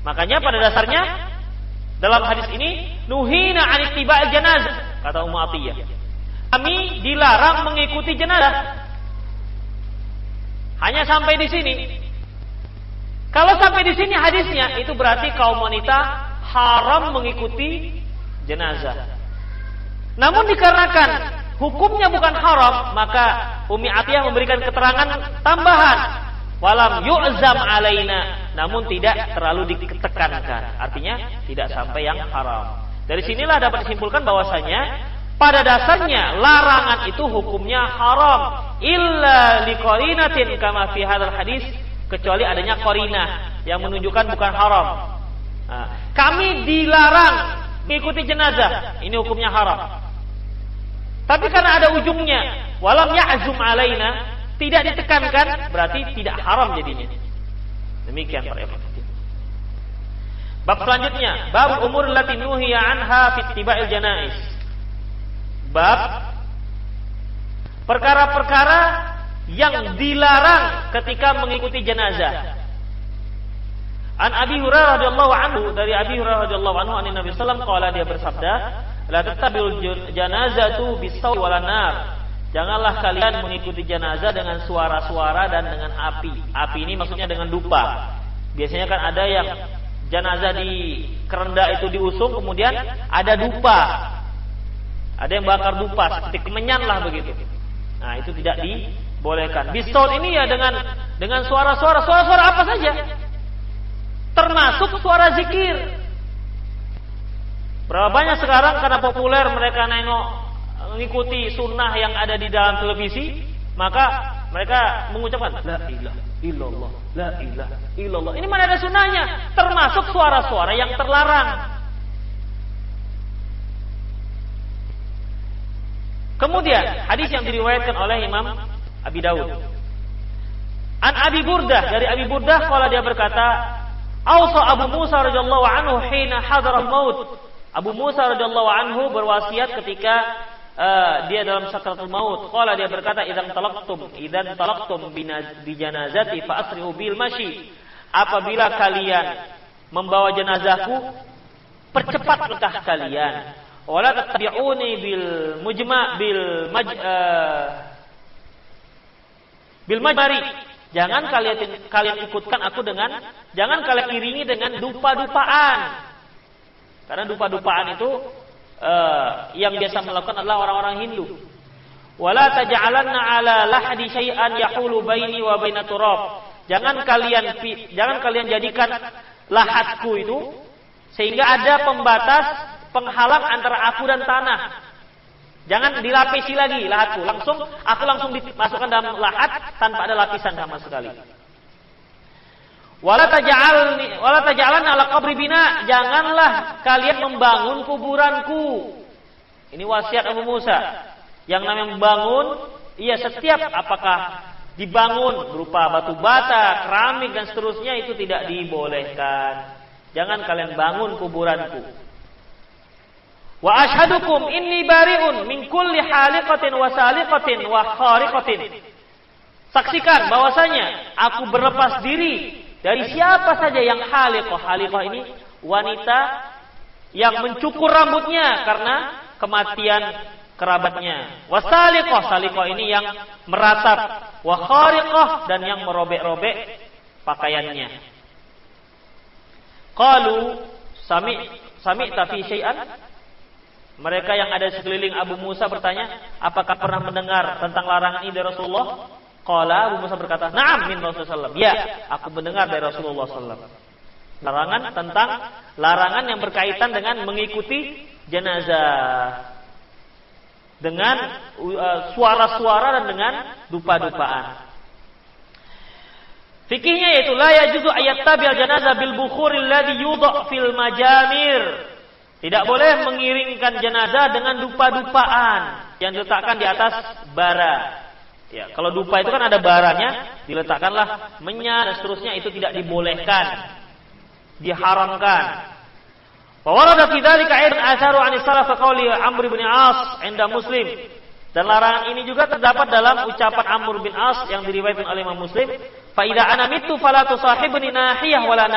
Makanya pada dasarnya dalam hadis ini nuhina an ittiba'il janazah, kata Ummu Atiyah, kami dilarang mengikuti jenazah. Hanya sampai di sini. Kalau sampai di sini hadisnya, itu berarti kaum wanita haram mengikuti jenazah. Namun dikarenakan hukumnya bukan haram, maka Ummi Atiyah memberikan keterangan tambahan, walam yu'zam alaina, namun tidak terlalu ditekankan. Artinya tidak sampai yang haram. Dari sinilah dapat disimpulkan bahwasanya pada dasarnya larangan itu hukumnya haram, illa liqarinatin kama fi hadzal hadis, kecuali adanya qarinah yang menunjukkan bukan haram. Kami dilarang mengikuti jenazah, ini hukumnya haram. Tapi karena ada ujungnya, walam ya'zum alaina, tidak ditekankan, berarti tidak haram jadinya. Demikian para ikhwan. Bab selanjutnya, bab umur allati nuhiya anha fi ittiba'il janaiz. Bab perkara-perkara yang dilarang ketika mengikuti jenazah. An Abi Hurairah radhiyallahu anhu, dari Abi Hurairah radhiyallahu anhu, an Nabi sallallahu alaihi wasallam qala, dia bersabda, la tattabi'ul janazatu bis-sawi wal nar. Janganlah kalian mengikuti jenazah dengan suara-suara dan dengan api. Api ini maksudnya dengan dupa. Biasanya kan ada yang jenazah di kerenda itu diusung, kemudian ada dupa. Ada yang bakar dupa seperti kemenyan lah begitu. Nah, itu tidak dibolehkan. Bis-saut ini ya dengan suara-suara apa saja. Termasuk suara zikir. Berapa banyak sekarang karena populer mereka mengikuti sunnah yang ada di dalam televisi, maka mereka mengucapkan la ilaha illallah, la ilaha illallah. Ini mana ada sunnahnya? Termasuk suara-suara yang terlarang. Kemudian hadis yang diriwayatkan oleh Imam Abi Daud. An Abi Burdah, dari Abi Burdah, kalau dia berkata, Ausa Abu Musa radhiyallahu anhu hina hadara al-maut. Abu Musa radhiyallahu anhu berwasiat ketika dia dalam sakratul maut. Qala, dia berkata, idzan talaqtum bi janazati fa asri'u bil mashi. Apabila kalian membawa jenazahku, percepatlah kalian. Wala tattabi'uni bil majmari. Jangan kalian ikutkan aku jangan kalian iringi dengan dupa-dupaan. Karena dupa-dupaan itu yang biasa melakukan adalah orang-orang Hindu. Wala taj'alanna 'ala lahdi syai'an yahulu baini wa baina turab. Jangan kalian jadikan lahatku itu sehingga ada pembatas penghalang antara aku dan tanah. Jangan dilapisi lagi lahatku. Aku langsung dimasukkan dalam lahat tanpa ada lapisan sama sekali. Wala taj'alanna 'ala qabri bina. Janganlah kalian membangun kuburanku. Ini wasiat Abu Musa. Yang namanya membangun, setiap apakah dibangun berupa batu bata, keramik dan seterusnya, itu tidak dibolehkan. Jangan kalian bangun kuburanku. Wa ashadukum inni bari'un min kulli haliqatin wa saliqatin wa khariqatin. Saksikan bahwasanya aku berlepas diri dari siapa saja yang haliqah. Haliqah ini wanita yang mencukur rambutnya karena kematian kerabatnya. Wa saliqah, saliqah ini yang meratap. Wa khariqah, dan yang merobek-robek pakaiannya. Qalu sami'ta fi syai'an. Mereka yang ada di sekeliling Abu Musa bertanya, apakah pernah mendengar tentang larangan ini dari Rasulullah? Qala, Abu Musa berkata, na'am min Rasulullah sallallahu. Ya, aku mendengar dari Rasulullah sallallahu. Larangan yang berkaitan dengan mengikuti jenazah, dengan suara-suara dan dengan dupa-dupaan. Fikihnya yaitu la yajuzu ayattabi'al janazah bil bukhuril ladzi yudha' fil majamir. Tidak boleh mengiringkan jenazah dengan dupa-dupaan yang diletakkan di atas bara. Ya, kalau dupa itu kan ada baranya, diletakkanlah menyan dan seterusnya, itu tidak dibolehkan, diharamkan. Wa warada fi dzalika aidan atharu 'an salaf qauli Amr bin As 'inda Muslim. Dan larangan ini juga terdapat dalam ucapan Amr bin As yang diriwayatkan oleh Imam Muslim, fa idza ana mittu fala tusahibni nahiyah wala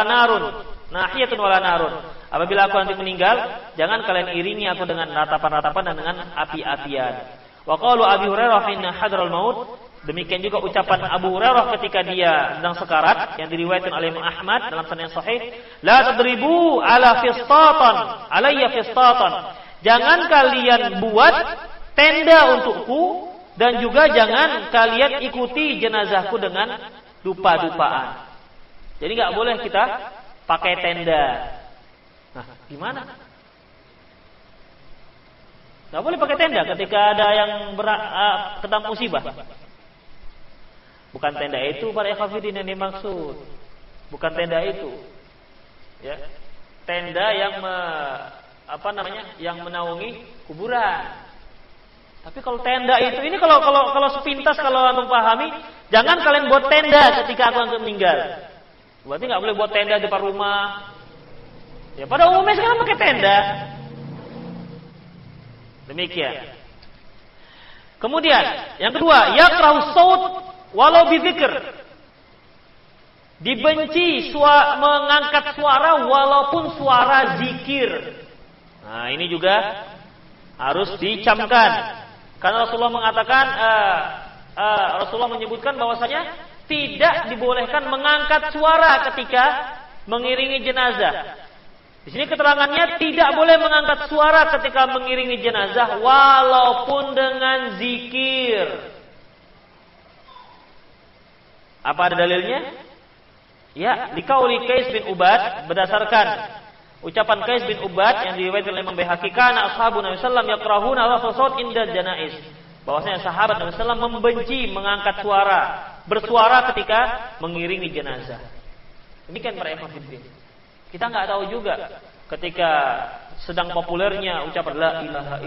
narun. Nahiyatun wala narun. Apabila aku nanti meninggal, jangan kalian iringi aku dengan ratapan-ratapan dan dengan api-apian. Wa qalu Abi Hurairah hina hadral maut. Demikian juga ucapan Abu Hurairah ketika dia sedang sekarat yang diriwayatkan oleh Imam Ahmad dalam sanad yang sahih, la tadribu alayya fistatan. Jangan kalian buat tenda untukku, dan juga jangan kalian ikuti jenazahku dengan dupa-dupaan. Jadi enggak boleh kita pakai tenda. Nah, gimana? Nggak boleh pakai tenda ketika ada yang kena musibah. Bukan tenda itu para ikhwafidin yang dimaksud. Bukan tenda itu. Ya. Tenda yang yang menaungi kuburan. Tapi kalau tenda itu, ini kalau sepintas kalau antum pahami, jangan kalian buat tenda ketika aku akan meninggal. Berarti nggak boleh buat tenda di depan rumah. Ya pada umumnya sekarang pakai tenda. Demikian. Kemudian yang kedua, yakrahu saut walau bizikr. Dibenci mengangkat suara walaupun suara zikir. Nah, ini juga harus dicamkan. Karena Rasulullah mengatakan Rasulullah menyebutkan bahwasanya tidak dibolehkan mengangkat suara ketika mengiringi jenazah. Di sini keterangannya tidak boleh mengangkat suara ketika mengiringi jenazah walaupun dengan zikir. Apa ada dalilnya? Ya, liqauli Qais bin Ubad, berdasarkan ucapan Qais bin Ubad yang diriwayatkan oleh Imam Baihaqi, kana ashabun Nabi sallallahu alaihi wasallam yakrahuna al-sawt inda janaiz. Bahwasanya sahabat Nabi sallallahu alaihi wasallam membenci mengangkat suara, bersuara ketika mengiringi jenazah. Demikian para ikhwan. Kita nggak tahu juga ketika sedang populernya ucapan la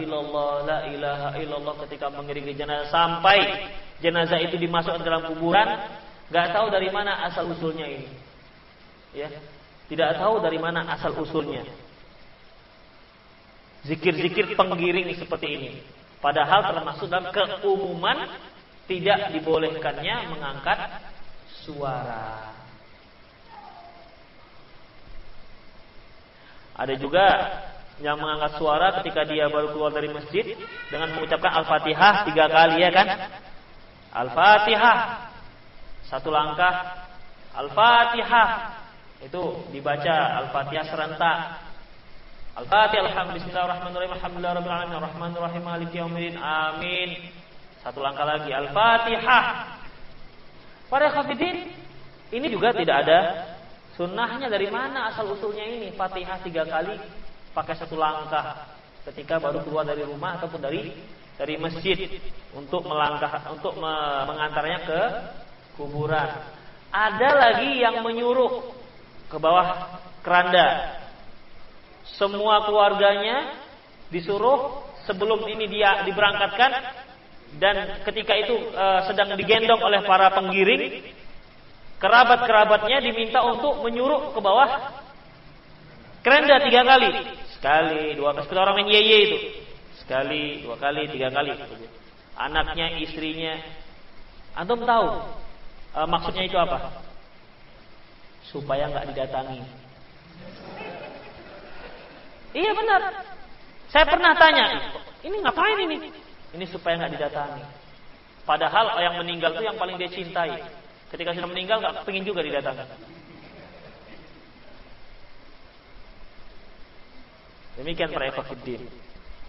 ilaha illallah ketika mengiringi jenazah sampai jenazah itu dimasukkan ke dalam kuburan, nggak tahu dari mana asal usulnya ini. ya, tidak tahu dari mana asal usulnya. Zikir-zikir penggiring seperti ini. Padahal termasuk dalam keumuman tidak dibolehkannya mengangkat suara. Ada juga yang mengangkat suara ketika dia baru keluar dari masjid dengan mengucapkan Al-Fatihah 3 kali, ya kan? Al-Fatihah 1 langkah, Al-Fatihah itu dibaca Al-Fatihah serentak. Al-Fatihah, Bismillahirrahmanirrahim, Alhamdulillahirabbil alamin, Arrahmanirrahim, Maliki yaumiddin, amin. 1 langkah lagi, Al-Fatihah. Para khafidin, ini juga tidak ada sunnahnya. Dari mana asal usulnya ini? Fatihah 3 kali pakai 1 langkah ketika baru keluar dari rumah ataupun dari masjid untuk mengantarnya ke kuburan. Ada lagi yang menyuruh ke bawah keranda. Semua keluarganya disuruh sebelum ini dia diberangkatkan, dan ketika itu sedang digendong oleh para penggiring, kerabat-kerabatnya diminta untuk menyuruh ke bawah keranda 3 kali. Sekali, 2 kali, seperti orang main yeye itu. Sekali, 2 kali, 3 kali. Anaknya, istrinya. Antum tahu maksudnya itu apa? Supaya nggak didatangi. Iya benar. Saya pernah tanya, ini ngapain ini? Ini supaya nggak didatangi. Padahal yang meninggal itu yang paling dia cintai. Ketika sudah meninggal nggak pengen juga didatangi. Demikian para ikhwatiddin.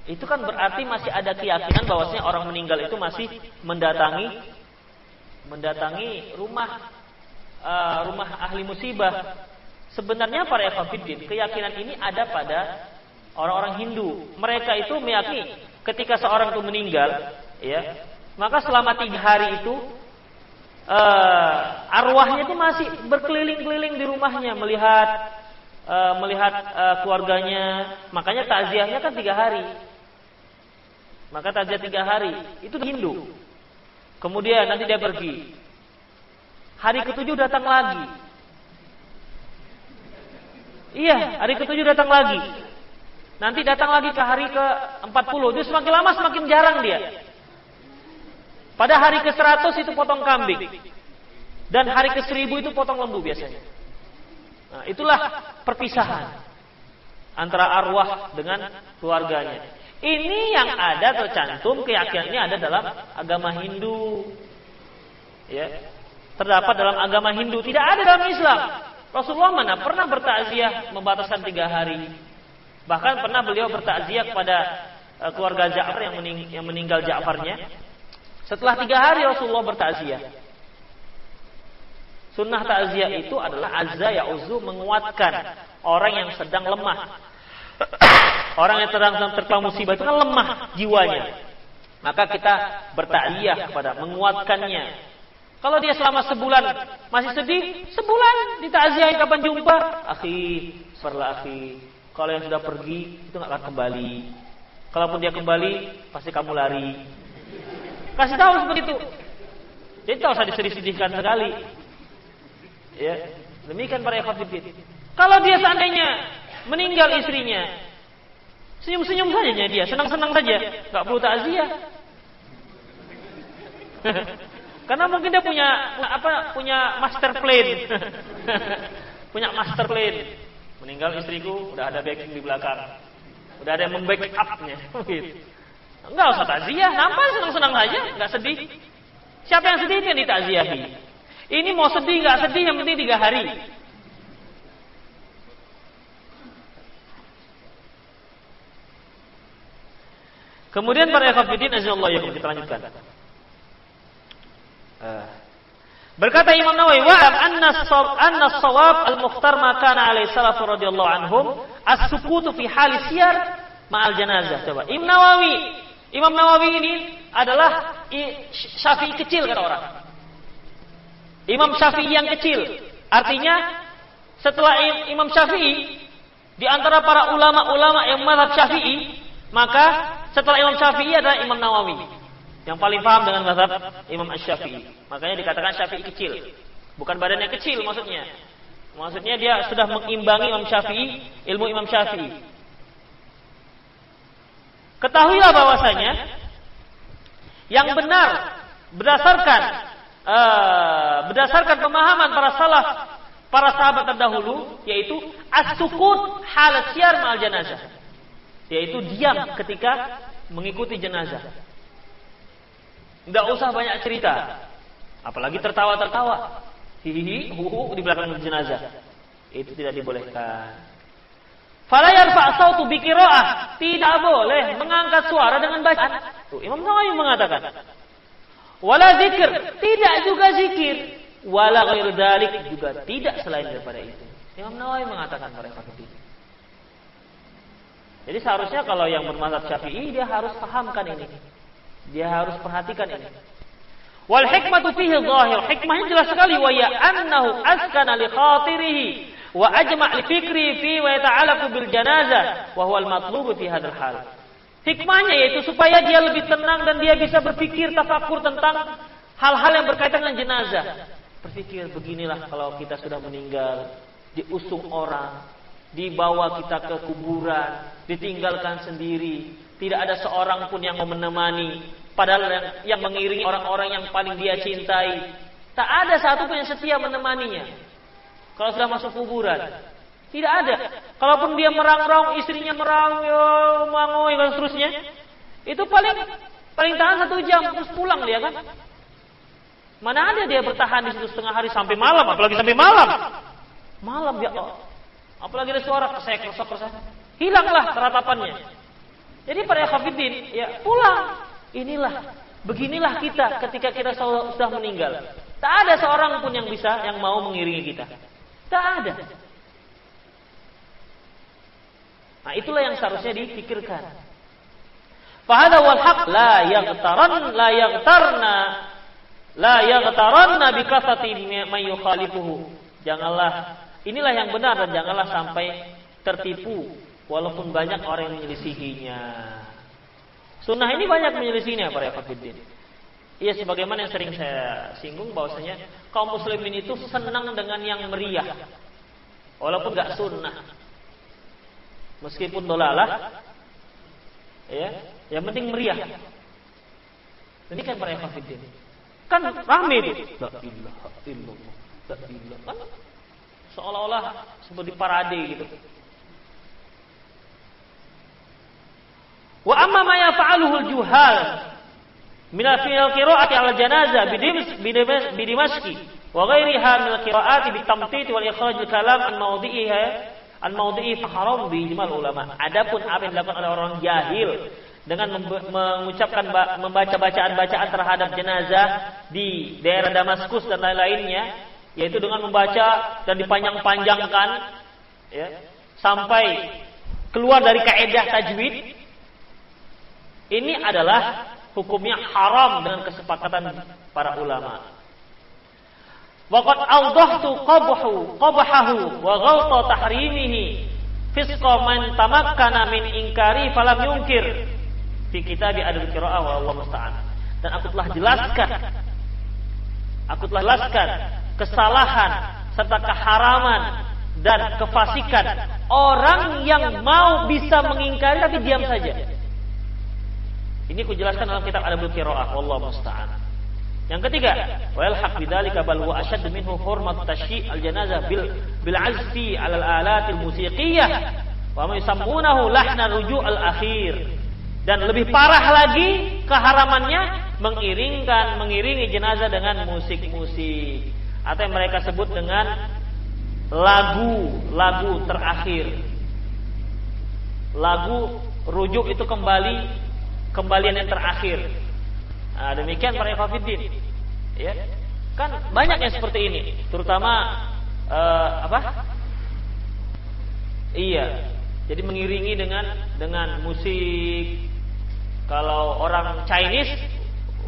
Itu kan berarti masih ada keyakinan bahwasanya orang meninggal itu masih mendatangi rumah ahli musibah. Sebenarnya para ikhwatiddin, keyakinan ini ada pada orang-orang Hindu. Mereka itu meyakini ketika seorang itu meninggal, ya, maka selama 3 hari itu arwahnya itu masih berkeliling-keliling di rumahnya, melihat keluarganya. Makanya takziahnya kan 3 hari. Maka takziah 3 hari itu Hindu. Kemudian nanti dia pergi. Hari ke-7 datang lagi. Iya, hari ke-7 datang lagi. Nanti datang lagi ke hari ke-40. Dia semakin lama semakin jarang dia. Pada hari ke-100 itu potong kambing. Dan hari ke-1000 itu potong lembu biasanya. Nah, itulah perpisahan antara arwah dengan keluarganya. Ini yang ada tercantum, keyakinan ini ada dalam agama Hindu. Ya. Terdapat dalam agama Hindu, tidak ada dalam Islam. Rasulullah mana pernah bertakziah membataskan 3 hari. Bahkan pernah beliau bertakziah kepada keluarga Ja'far yang meninggal Ja'farnya. Setelah 3 hari Rasulullah bertakziah. Sunnah takziah itu adalah azza ya'uzu, menguatkan orang yang sedang lemah. Orang yang sedang tertimpa musibah itu kan lemah jiwanya. Maka kita bertakziah kepada menguatkannya. Kalau dia selama sebulan masih sedih, sebulan ditakziahi, kapan jumpa? Akhi, sabarlah akhi. Kalau yang sudah pergi itu enggak akan kembali. Kalaupun dia kembali, pasti kamu lari. Kasih tahu seperti itu. Jadi tak usah disedih-sedihkan sekali. Ya, demikian para ikhwatiddin. Kalau dia seandainya meninggal istrinya, senyum-senyum saja dia, senang-senang saja, enggak perlu takziah. Karena mungkin dia punya master plan. Punya master plan. Meninggal istriku, udah ada backing di belakang. Udah ada yang membackup-nya. Gitu. Enggak usah takziah, nampak senang-senang saja, enggak sedih. Siapa yang sedih yang ditakziahi. Ini mau sedih enggak sedih, yang penting 3 hari. Kemudian para ikhwatiddin azallahu yakum, kita lanjutkan. Berkata Imam Nawawi, wa'am anna as-shawab al-mukhtar ma kana alaihi salaf radhiyallahu anhum as-sukutu fi hali siyar ma'al janazah. Coba Imam Nawawi ini adalah Syafi'i kecil kata orang. Imam Syafi'i yang kecil. Artinya setelah Imam Syafi'i di antara para ulama-ulama yang mazhab Syafi'i, maka setelah Imam Syafi'i adalah Imam Nawawi yang paling paham dengan mazhab Imam Asy-Syafi'i. Makanya dikatakan Syafi'i kecil. Bukan badannya kecil maksudnya. Maksudnya dia sudah mengimbangi Imam Syafi'i, ilmu Imam Syafi'i. Ketahuilah bahwasanya yang benar berdasarkan pemahaman para salaf, para sahabat terdahulu, yaitu as-sukut hal siyar ma'al janazah, yaitu diam ketika mengikuti jenazah. Tidak usah banyak cerita, apalagi tertawa-tertawa, hihihi, huhu di belakang jenazah. Itu tidak dibolehkan. Fala yarfa' sautu bi qira'ah, tidak boleh mengangkat suara dengan bacaan. Tuh, Imam Nawawi mengatakan. Wala zikir, tidak juga zikir. Wala ghairu dzalik, juga tidak selain daripada itu. Imam Nawawi mengatakan mereka begitu. Jadi seharusnya kalau yang bermazhab Syafi'i dia harus pahamkan ini. Dia harus perhatikan ini. Wal hikmatu fihi dhahir, hikmahnya jelas sekali, wa ya annahu askana li khatirihi wa ajma' li fikri fi wa yata'allaqu bil janazah wa huwa al matlub fi hadzal hal. Hikmahnya yaitu supaya dia lebih tenang dan dia bisa berpikir tafakur tentang hal-hal yang berkaitan dengan jenazah. Berpikir beginilah kalau kita sudah meninggal, diusung orang, dibawa kita ke kuburan, ditinggalkan sendiri, tidak ada seorang pun yang mau menemani, padahal yang mengiringi orang-orang yang paling dia cintai, tak ada satu pun yang setia menemaninya. Kalau sudah masuk kuburan, tidak ada. Kalaupun dia merang-rang, istrinya merang, mangoy dan seterusnya, itu paling tahan 1 jam terus pulang dia kan. Mana ada dia bertahan di situ setengah hari sampai malam, apalagi sampai malam. Malam ya Allah. Apalagi ada suara kesek. Hilanglah keratapannya. Jadi para ikhwatiddin, ya pulang. Beginilah kita ketika kita sudah meninggal. Tak ada seorang pun yang mau mengiringi kita. Tak ada. Nah, itulah yang seharusnya dipikirkan. Fahada wal haq la yaghtaranna bi kasati man yukhalifuhu. Inilah yang benar dan janganlah sampai tertipu walaupun banyak orang yang menyelisihinya. Sunnah ini banyak menyelisihinya para ikhwatiddin. Iya, sebagaimana yang sering saya singgung bahwasanya kaum muslimin itu senang dengan yang meriah. Walaupun enggak sunnah. Meskipun dolalah, ya, yang penting meriah. Ini kan para ikhwatiddin. Kan rame itu. La ilaha illallah. La ilaha. Kan seolah-olah seperti parade gitu. Wa amma ma yaf'aluhu al-juhal min al-qira'ati 'ala al-janazah bi Dimashq wa ghairiha min al-qira'ati bit-tamthit wal ikhraj al-kalam an mawdi'i fa haram bi ijma' ulama. Adapun apa yang dilakukan oleh orang jahil dengan membaca bacaan-bacaan terhadap jenazah di daerah Damaskus dan lain-lainnya, yaitu dengan membaca dan dipanjang-panjangkan, ya, sampai keluar dari kaidah tajwid. Ini adalah hukumnya haram dengan kesepakatan para ulama. Waqad awdahtu qabahu wa ghalta tahrimihi fisqa man tamakkana min inkari falam yunkir fi kitab adul qiraah wa Allah musta'an. Dan aku telah jelaskan kesalahan serta keharaman dan kefasikan orang yang mau bisa mengingkari tapi diam saja. Ini kujelaskan dalam kitab Adabul Qiraah, wallahu musta'an. Yang ketiga, wal haq bidzalika bal huwa ashad minhu hurmat tashyi' al-janazah bil azfi 'ala al-alat al-musiqiyah wa ma yusammunahu lahna ruju' al-akhir. Dan lebih parah lagi keharamannya mengiringi jenazah dengan musik-musik atau yang mereka sebut dengan lagu terakhir. Lagu rujuk itu kembalian yang terakhir. Nah, demikian para ikhwatiddin. Ya. Kan banyak yang seperti ini, terutama Iya. Jadi mengiringi dengan musik. Kalau orang Chinese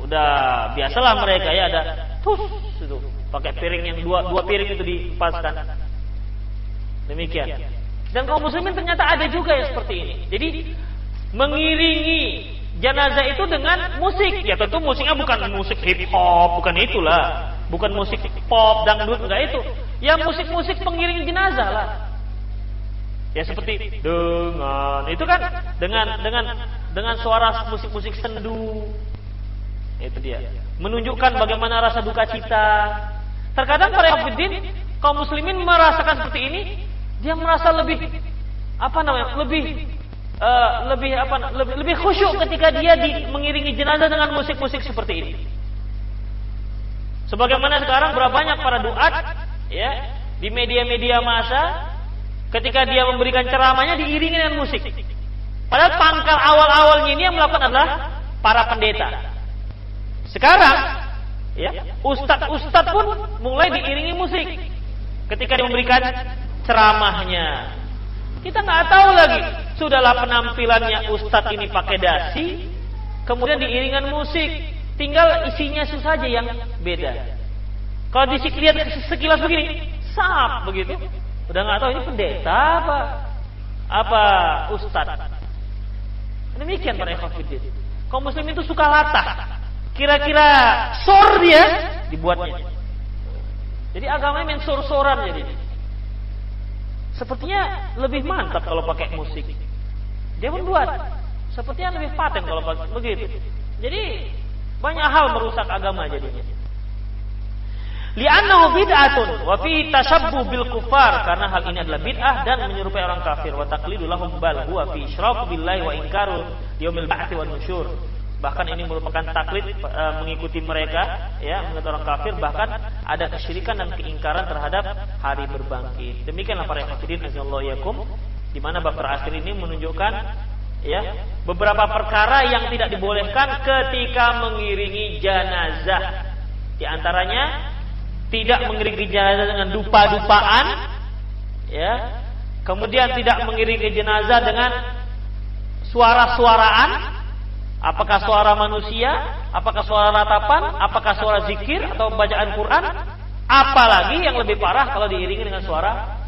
udah biasalah mereka ya ada itu pakai piring yang dua piring itu dipaskan. Demikian. Dan kaum muslimin ternyata ada juga yang seperti ini. Jadi mengiringi jenazah itu dengan musik. Ya tentu musiknya bukan musik hip hop, bukan itulah. Bukan musik pop, dangdut, enggak itu. Ya musik-musik pengiring jenazah lah. Ya seperti dengan itu kan dengan suara musik-musik sendu. Itu dia. Menunjukkan bagaimana rasa duka cita. Terkadang para hafidin kaum muslimin merasakan seperti ini, dia merasa lebih lebih khusyuk ketika dia mengiringi jenazah dengan musik-musik seperti ini. Sebagaimana sekarang berapa banyak para duat ya di media-media massa ketika dia memberikan ceramahnya diiringi dengan musik. Padahal pangkal awal-awalnya ini yang melakukan adalah para pendeta. Sekarang ya, ustadz pun mulai diiringi musik ketika dia memberikan ceramahnya. Kita nggak tahu lagi, sudahlah penampilannya ustadz ini pakai dasi, kemudian diiringan musik, tinggal isinya itu saja yang beda. Kalau dilihat sekilas begini, sap begitu, udah nggak tahu ini pendeta apa ustadz. Demikian para ikhwatiddin. Kaum muslim itu suka latah. Kira-kira sor dia dibuatnya. Jadi agamanya main sor-soran jadi. Sepertinya lebih mantap kalau pakai musik. Dia pun buat. Sepertinya lebih paten kalau pakai begitu. Jadi banyak hal merusak agama jadinya. Li'annahu bid'atun wa fi tashabbuh bil kufar, karena hal ini adalah bid'ah dan menyerupai orang kafir, wa taqlidu lahum bal huwa fi isyraku billahi wa inkaru yaumil ba'tsi wan nusyur. Bahkan ini merupakan taklid mengikuti mereka ya, mengikuti orang kafir, bahkan ada kesyirikan dan keingkaran terhadap hari berbangkit. Demikianlah para hafidin azallahu yakum, di mana bab terakhir ini menunjukkan ya beberapa perkara yang tidak dibolehkan ketika mengiringi jenazah. Di antaranya tidak mengiringi jenazah dengan dupa-dupaan ya. Kemudian tidak mengiringi jenazah dengan suara-suaraan, apakah suara manusia, apakah suara ratapan, apakah suara zikir atau bacaan Quran. Apalagi yang lebih parah kalau diiringi dengan suara,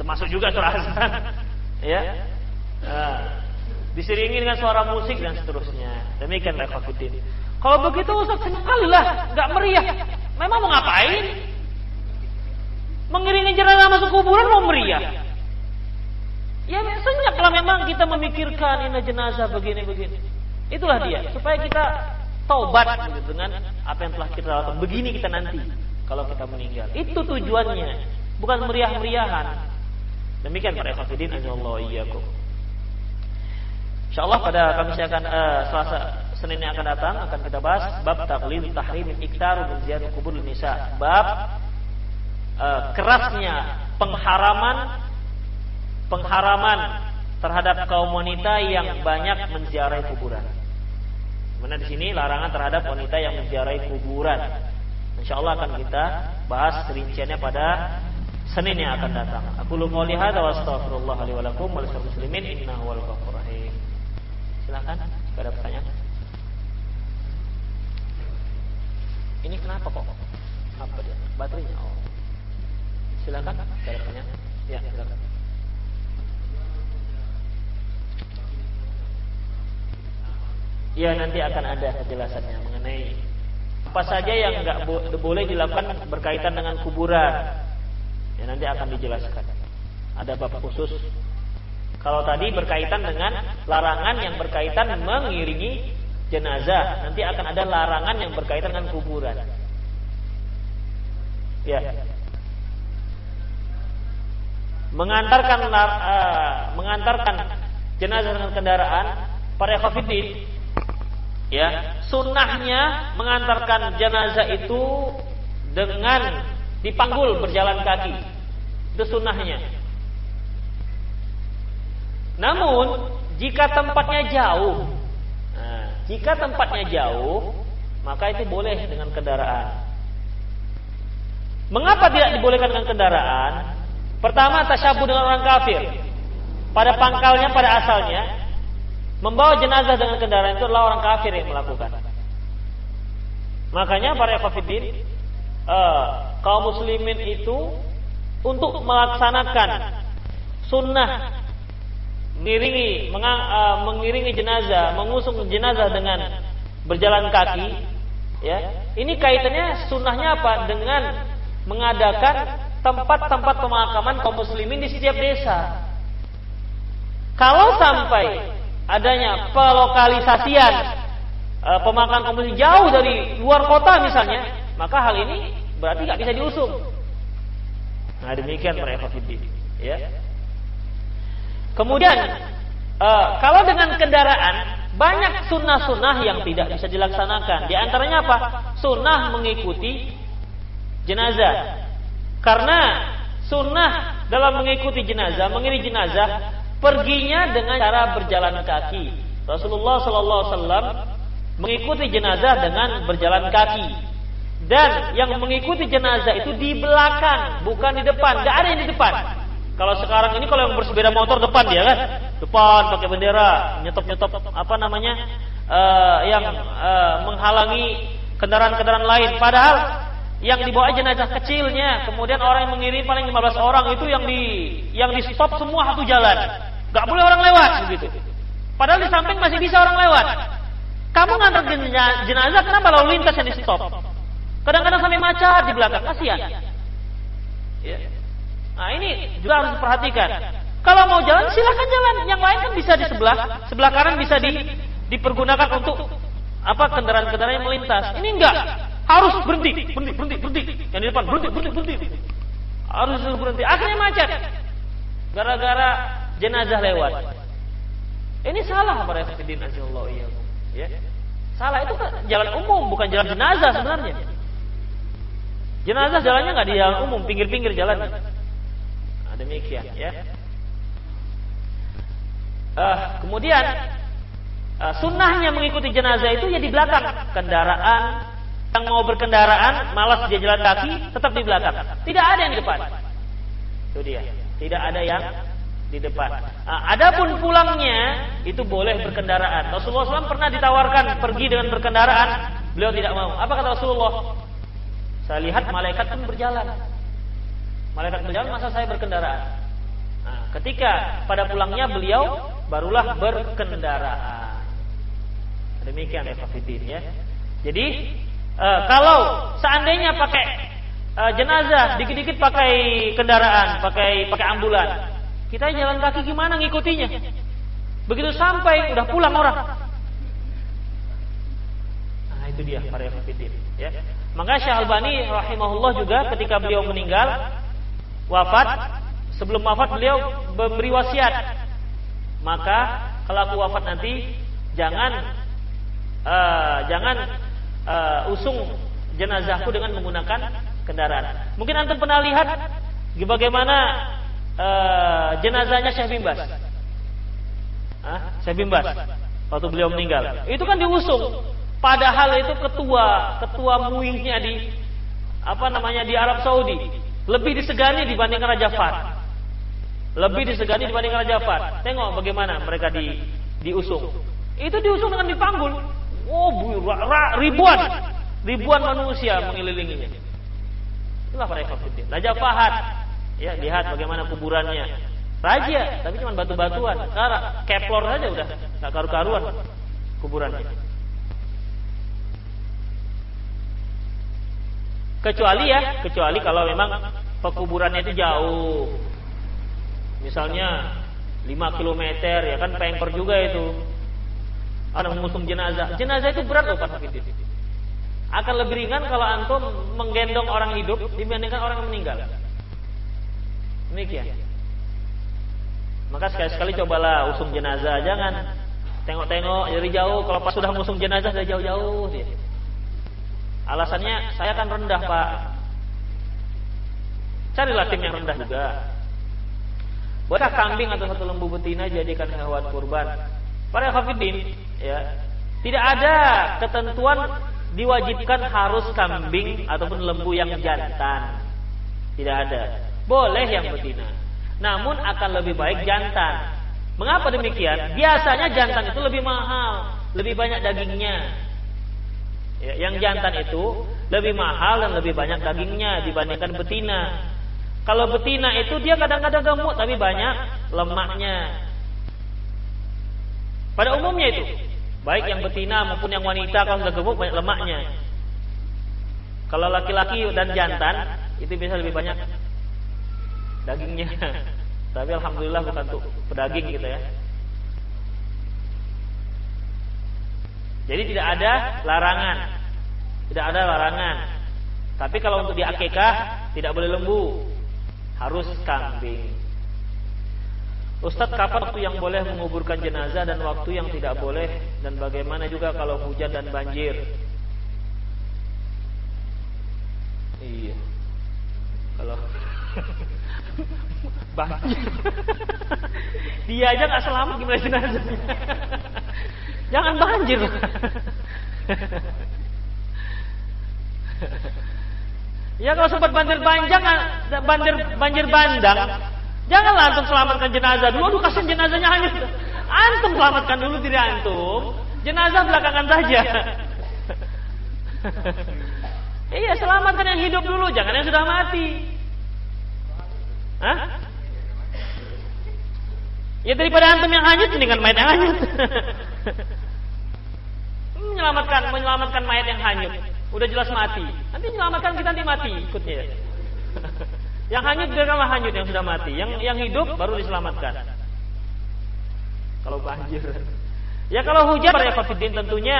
termasuk juga suara azan ya. Diselingi dengan suara musik dan seterusnya. Demikian ikhwatiddin. Kalau begitu Ustaz, sekali lah nggak meriah. Memang mau ngapain? Mengiringi jenazah masuk kuburan mau meriah? Ya senyap lah memang kita memikirkan ini jenazah begini-begini. Itulah dia, supaya kita taubat dengan apa yang telah kita lakukan. Begini kita nanti kalau kita meninggal. Itu tujuannya, bukan meriah-meriahan. Demikian para ikhwatiddin azallahu iyyakum. Insyaallah pada Kamis akan Selasa Senin yang akan datang akan kita bahas bab taqlid tahrim iktaru min ziarah kubur nisa. Bab kerasnya pengharaman terhadap kaum wanita yang banyak menziarahi kuburan. Mana di sini larangan terhadap wanita yang menziarahi kuburan. Insyaallah akan kita bahas rinciannya pada Senin yang akan datang. Aku lu qouli hadza wa astaghfirullah li wa lakum wa lisal muslimin innahu wal ghafurur rahim. Silakan, ada pertanyaan? Ini kenapa kok? Apa dia? Baterainya? Oh. Silakan, ada pertanyaan? Ya, silakan. Ya, nanti akan ada penjelasannya mengenai apa saja yang nggak boleh dilakukan berkaitan dengan kuburan. Ya, nanti akan dijelaskan. Ada bab khusus. Kalau tadi berkaitan dengan larangan yang berkaitan mengiringi jenazah, nanti akan ada larangan yang berkaitan dengan kuburan. Ya. Mengantarkan jenazah dengan kendaraan, para hafidin, ya, sunnahnya mengantarkan jenazah itu dengan dipanggul berjalan kaki. Itu sunnahnya. Namun jika tempatnya jauh, maka itu boleh dengan kendaraan. Mengapa tidak dibolehkan dengan kendaraan? Pertama, tasyabuh dengan orang kafir. Pada pangkalnya, pada asalnya, membawa jenazah dengan kendaraan itu adalah orang kafir yang melakukan. Makanya para hafidin, kaum muslimin itu untuk melaksanakan sunnah mengiringi jenazah, mengusung jenazah dengan berjalan kaki, ya. Ini kaitannya sunnahnya apa? Dengan mengadakan tempat-tempat pemakaman kaum muslimin di setiap desa. Kalau sampai adanya pelokalisasian pemakaman kaum muslimin jauh dari luar kota misalnya, maka hal ini berarti nggak bisa diusung. Nah demikian para ikhwatiddin, ya. Kemudian kalau dengan kendaraan banyak sunnah-sunnah yang tidak bisa dilaksanakan. Di antaranya apa? Sunnah mengikuti jenazah. Karena sunnah dalam mengikuti jenazah, mengiring jenazah, perginya dengan cara berjalan kaki. Rasulullah SAW mengikuti jenazah dengan berjalan kaki. Dan yang mengikuti jenazah itu di belakang, bukan di depan. Tidak ada yang di depan. Kalau sekarang ini kalau yang bersepeda motor depan dia kan, depan pakai bendera, nyetop-nyetop yang menghalangi kendaraan-kendaraan lain. Padahal yang dibawa jenazah kecilnya, kemudian orang yang mengirim paling 15 orang itu yang di stop semua satu jalan. Gak boleh orang lewat begitu. Padahal di samping masih bisa orang lewat. Kamu ngantar jenazah, kenapa lalu lintas yang di stop? Kadang-kadang sampai macet di belakang, kasihan. Ya. Nah ini juga harus diperhatikan. Kalau mau jalan silakan jalan, yang lain kan bisa di sebelah kanan bisa dipergunakan untuk kendaraan-kendaraan yang melintas. Ini enggak, harus berhenti. Yang di depan berhenti. Harus berhenti. Akhirnya macet. Gara-gara jenazah lewat. Ini salah para ikhwatiddin azallahu iyyakum. Ya. Salah itu kan jalan umum, bukan jalan jenazah sebenarnya. Jenazah jalannya enggak di jalan umum, pinggir-pinggir jalan. Demikian ya. Kemudian sunnahnya mengikuti jenazah itu ya di belakang kendaraan. Yang mau berkendaraan malas dia jalan kaki tetap di belakang. Tidak ada yang di depan. Itu dia. Tidak ada yang di depan. Adapun pulangnya itu boleh berkendaraan. Rasulullah SAW pernah ditawarkan pergi dengan berkendaraan, beliau tidak mau. Apa kata Rasulullah? Saya lihat malaikat pun berjalan. Malaikat berjalan, masa saya berkendaraan? Nah, ketika pada pulangnya beliau barulah berkendaraan. Demikian ya Fafidin ya. Jadi kalau seandainya pakai jenazah, dikit-dikit pakai kendaraan, pakai ambulan, kita jalan kaki gimana ngikutinya? Begitu sampai udah pulang orang. Nah itu dia para Fafidin ya. Maka Syekh Albani rahimahullah juga ketika beliau meninggal sebelum wafat beliau memberi wasiat. Maka kalau aku wafat nanti jangan usung jenazahku dengan menggunakan kendaraan. Mungkin antum pernah lihat bagaimana jenazahnya Syekh Bin Baz. Syekh Bin Baz waktu beliau meninggal. Itu kan diusung. Padahal itu ketua MUI-nya di Arab Saudi. Lebih disegani dibandingkan Raja Fahd. Tengok bagaimana mereka diusung. Itu diusung dengan dipanggul. Ribuan manusia mengelilinginya. Itulah para ikhwatiddin. Raja Fahd, ya lihat bagaimana kuburannya. Raja, tapi cuma batu-batuan. Sekarang keplor saja udah nggak karu-karuan kuburannya. Kecuali kalau memang pekuburannya itu jauh. Misalnya 5 km ya kan pengper juga itu. Ada mengusung jenazah. Jenazah itu berat loh Pak Hafidin. Akan lebih ringan kalau antum menggendong orang hidup dibandingkan orang yang meninggal. Demikian. Maka sekali-sekali cobalah usung jenazah, jangan tengok-tengok dari jauh. Kalau pas sudah ngusung jenazah dari jauh-jauh dia. Alasannya saya kan rendah Pak. Carilah tim yang rendah juga. Bolehkah kambing atau satu lembu betina jadikan hewan kurban? Para hafidin, ya, tidak ada ketentuan diwajibkan harus kambing ataupun lembu yang jantan. Tidak ada. Boleh yang betina. Namun akan lebih baik jantan. Mengapa demikian? Biasanya jantan itu lebih mahal, lebih banyak dagingnya. Ya, yang jantan itu lebih mahal dan lebih banyak dagingnya dibandingkan betina. Kalau betina itu dia kadang-kadang gemuk tapi banyak lemaknya. Pada umumnya itu, baik yang betina maupun yang wanita kalau sudah gemuk banyak lemaknya. Kalau laki-laki dan jantan itu biasa lebih banyak dagingnya. Tapi alhamdulillah bukan untuk pedaging gitu ya. Jadi tidak ada larangan. Tidak ada larangan. Tapi kalau untuk di akikah tidak boleh lembu, harus kambing. Ustadz, kapan waktu yang boleh menguburkan jenazah dan waktu yang tidak boleh, dan bagaimana juga kalau hujan dan banjir? Iya. Kalau banjir, dia aja nggak selamat, gimana jenazahnya? Jangan banjir. Ya kalau sempat banjir bandang, janganlah antum selamatkan jenazah dulu. Aduh, kasihan jenazahnya hanyut. Antum selamatkan dulu diri antum, jenazah belakangan saja. Iya, selamatkan yang hidup dulu, jangan yang sudah mati. Hah? Ya daripada antum yang hanyut, mendingan mayat yang hanyut. Menyelamatkan mayat yang hanyut, udah jelas mati. Nanti menyelamatkan kita, nanti mati ikutnya. Yang hanyut biarkanlah hanyut, yang sudah mati. Yang hidup baru diselamatkan. Kalau banjir. Ya kalau hujan, para ikhwatiddin, tentunya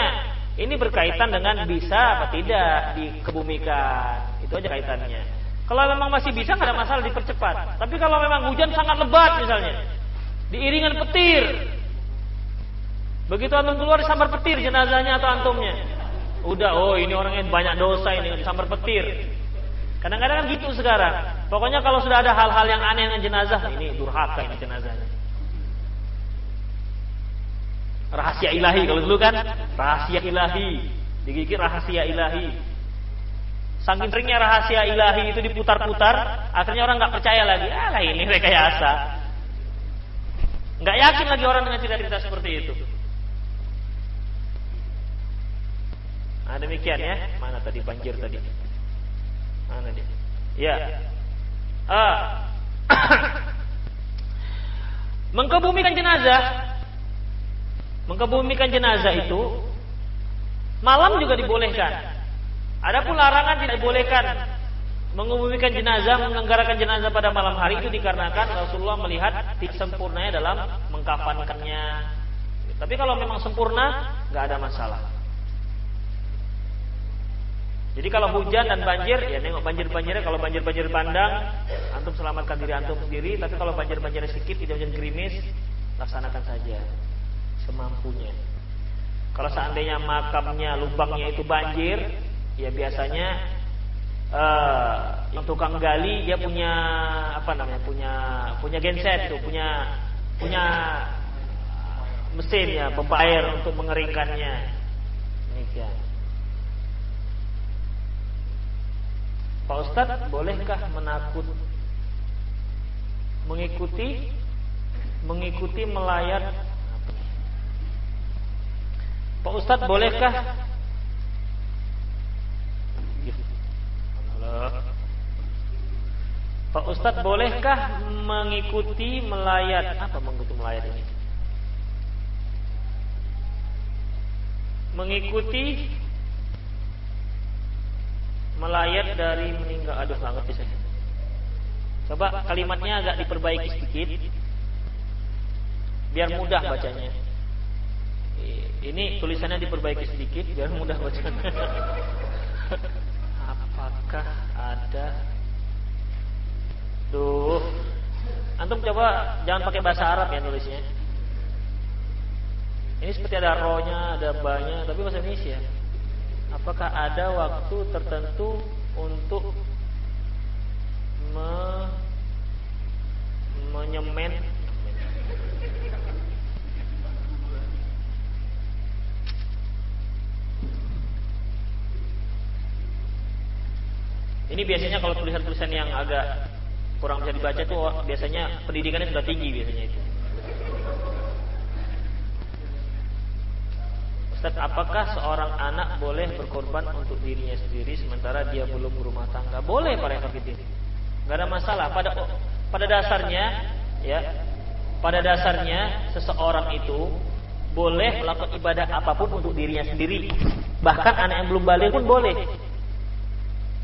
ini berkaitan dengan bisa apa tidak dikebumikan. Itu aja kaitannya. Kalau memang masih bisa, nggak ada masalah, dipercepat. Tapi kalau memang hujan sangat lebat misalnya, diiringan petir, begitu antum keluar disambar petir jenazahnya atau antumnya, udah, oh ini orangnya banyak dosa ini, disambar petir. Kadang-kadang kan gitu sekarang. Pokoknya kalau sudah ada hal-hal yang aneh dengan jenazah, ini durhaka ini jenazahnya. Rahasia ilahi, kalau dulu kan rahasia ilahi, digigit rahasia ilahi. Saking seringnya rahasia ilahi itu diputar-putar, akhirnya orang nggak percaya lagi. Alah, ini rekayasa. Nggak yakin lagi orang dengan cerita-cerita seperti itu. Nah, demikian ya. Mana tadi banjir tadi? Mana dia? Ya. Mengkebumikan jenazah. Mengkebumikan jenazah itu malam juga dibolehkan. Adapun larangan tidak dibolehkan mengebumikan jenazah, menyelenggarakan jenazah pada malam hari, itu dikarenakan Rasulullah melihat sempurnanya dalam mengkafankannya. Tapi kalau memang sempurna, nggak ada masalah. Jadi kalau hujan dan banjir, ya nengok banjir-banjirnya. Kalau banjir-banjir bandang, antum selamatkan diri antum sendiri. Tapi kalau banjir-banjirnya sedikit, tidak hujan gerimis, laksanakan saja semampunya. Kalau seandainya makamnya, lubangnya itu banjir, ya biasanya yang tukang gali dia punya apa namanya, punya genset itu, punya mesin ya, pompa air untuk mengeringkannya. Demikian. Pak Ustadz, bolehkah mengikuti melayat? Pak Ustadz, bolehkah Pak Ustadz, bolehkah mengikuti melayat? Apa mengikuti melayat ini? Mengikuti melayat dari meninggal. Aduh, nggak ngerti saya. Coba kalimatnya agak diperbaiki sedikit, biar mudah bacanya. Ini tulisannya diperbaiki sedikit, biar mudah bacanya. Apakah ada? Duh, antum coba jangan pakai bahasa Arab ya nulisnya. Ini seperti ada ro-nya, ada ba-nya, tapi bahasa Indonesia. Apakah ada waktu tertentu untuk menyemen? Ini biasanya kalau tulisan-tulisan yang agak kurang bisa dibaca itu biasanya pendidikannya sudah tinggi biasanya itu. Ustaz, apakah seorang anak boleh berkorban untuk dirinya sendiri sementara dia belum berumah tangga? Boleh, para hafidin. Enggak ada masalah. Pada dasarnya ya, pada dasarnya seseorang itu boleh melakukan ibadah apapun untuk dirinya sendiri. Bahkan anak yang belum balik pun boleh.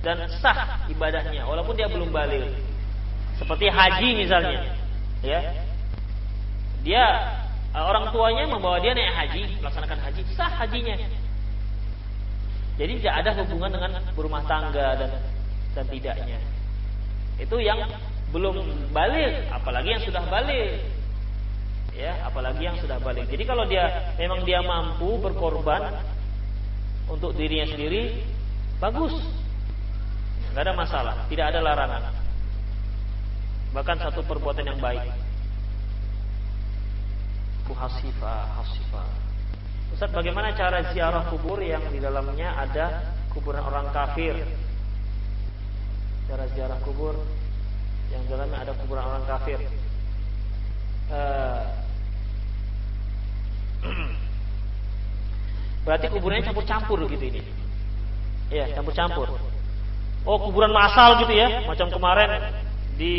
dan sah ibadahnya walaupun dia belum baligh. Seperti haji misalnya, ya. Dia orang tuanya membawa dia naik haji, melaksanakan haji, sah hajinya. Jadi tidak ada hubungan dengan berumah tangga dan tidaknya. Itu yang belum baligh, apalagi yang sudah baligh. Ya, apalagi yang sudah baligh. Jadi kalau dia memang dia mampu berkorban untuk dirinya sendiri, bagus. Enggak ada masalah, tidak ada larangan. Bahkan satu perbuatan yang baik. Hasifah. Ustaz, bagaimana cara ziarah kubur yang di dalamnya ada kuburan orang kafir? Cara ziarah kubur yang di dalamnya ada kuburan orang kafir. Berarti kuburannya campur-campur gitu ini. Iya, campur-campur. Oh, kuburan massal gitu ya, macam kemarin di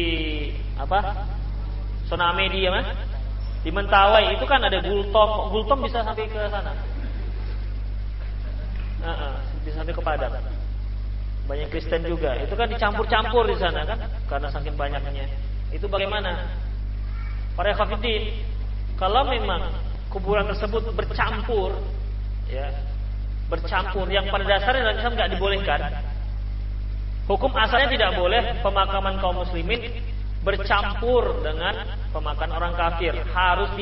Sonamedi ya, Mas? Di Mentawai itu kan ada Gultom bisa sampai ke sana. Bisa sampai ke Padang. Banyak Kristen juga. Itu kan dicampur-campur di sana kan, karena saking banyaknya. Itu bagaimana? Para hafidin, kalau memang kuburan tersebut bercampur, ya, bercampur yang pada dasarnya dalam Islam nggak dibolehkan. Hukum asalnya tidak boleh pemakaman kaum muslimin bercampur dengan pemakaman orang kafir, harus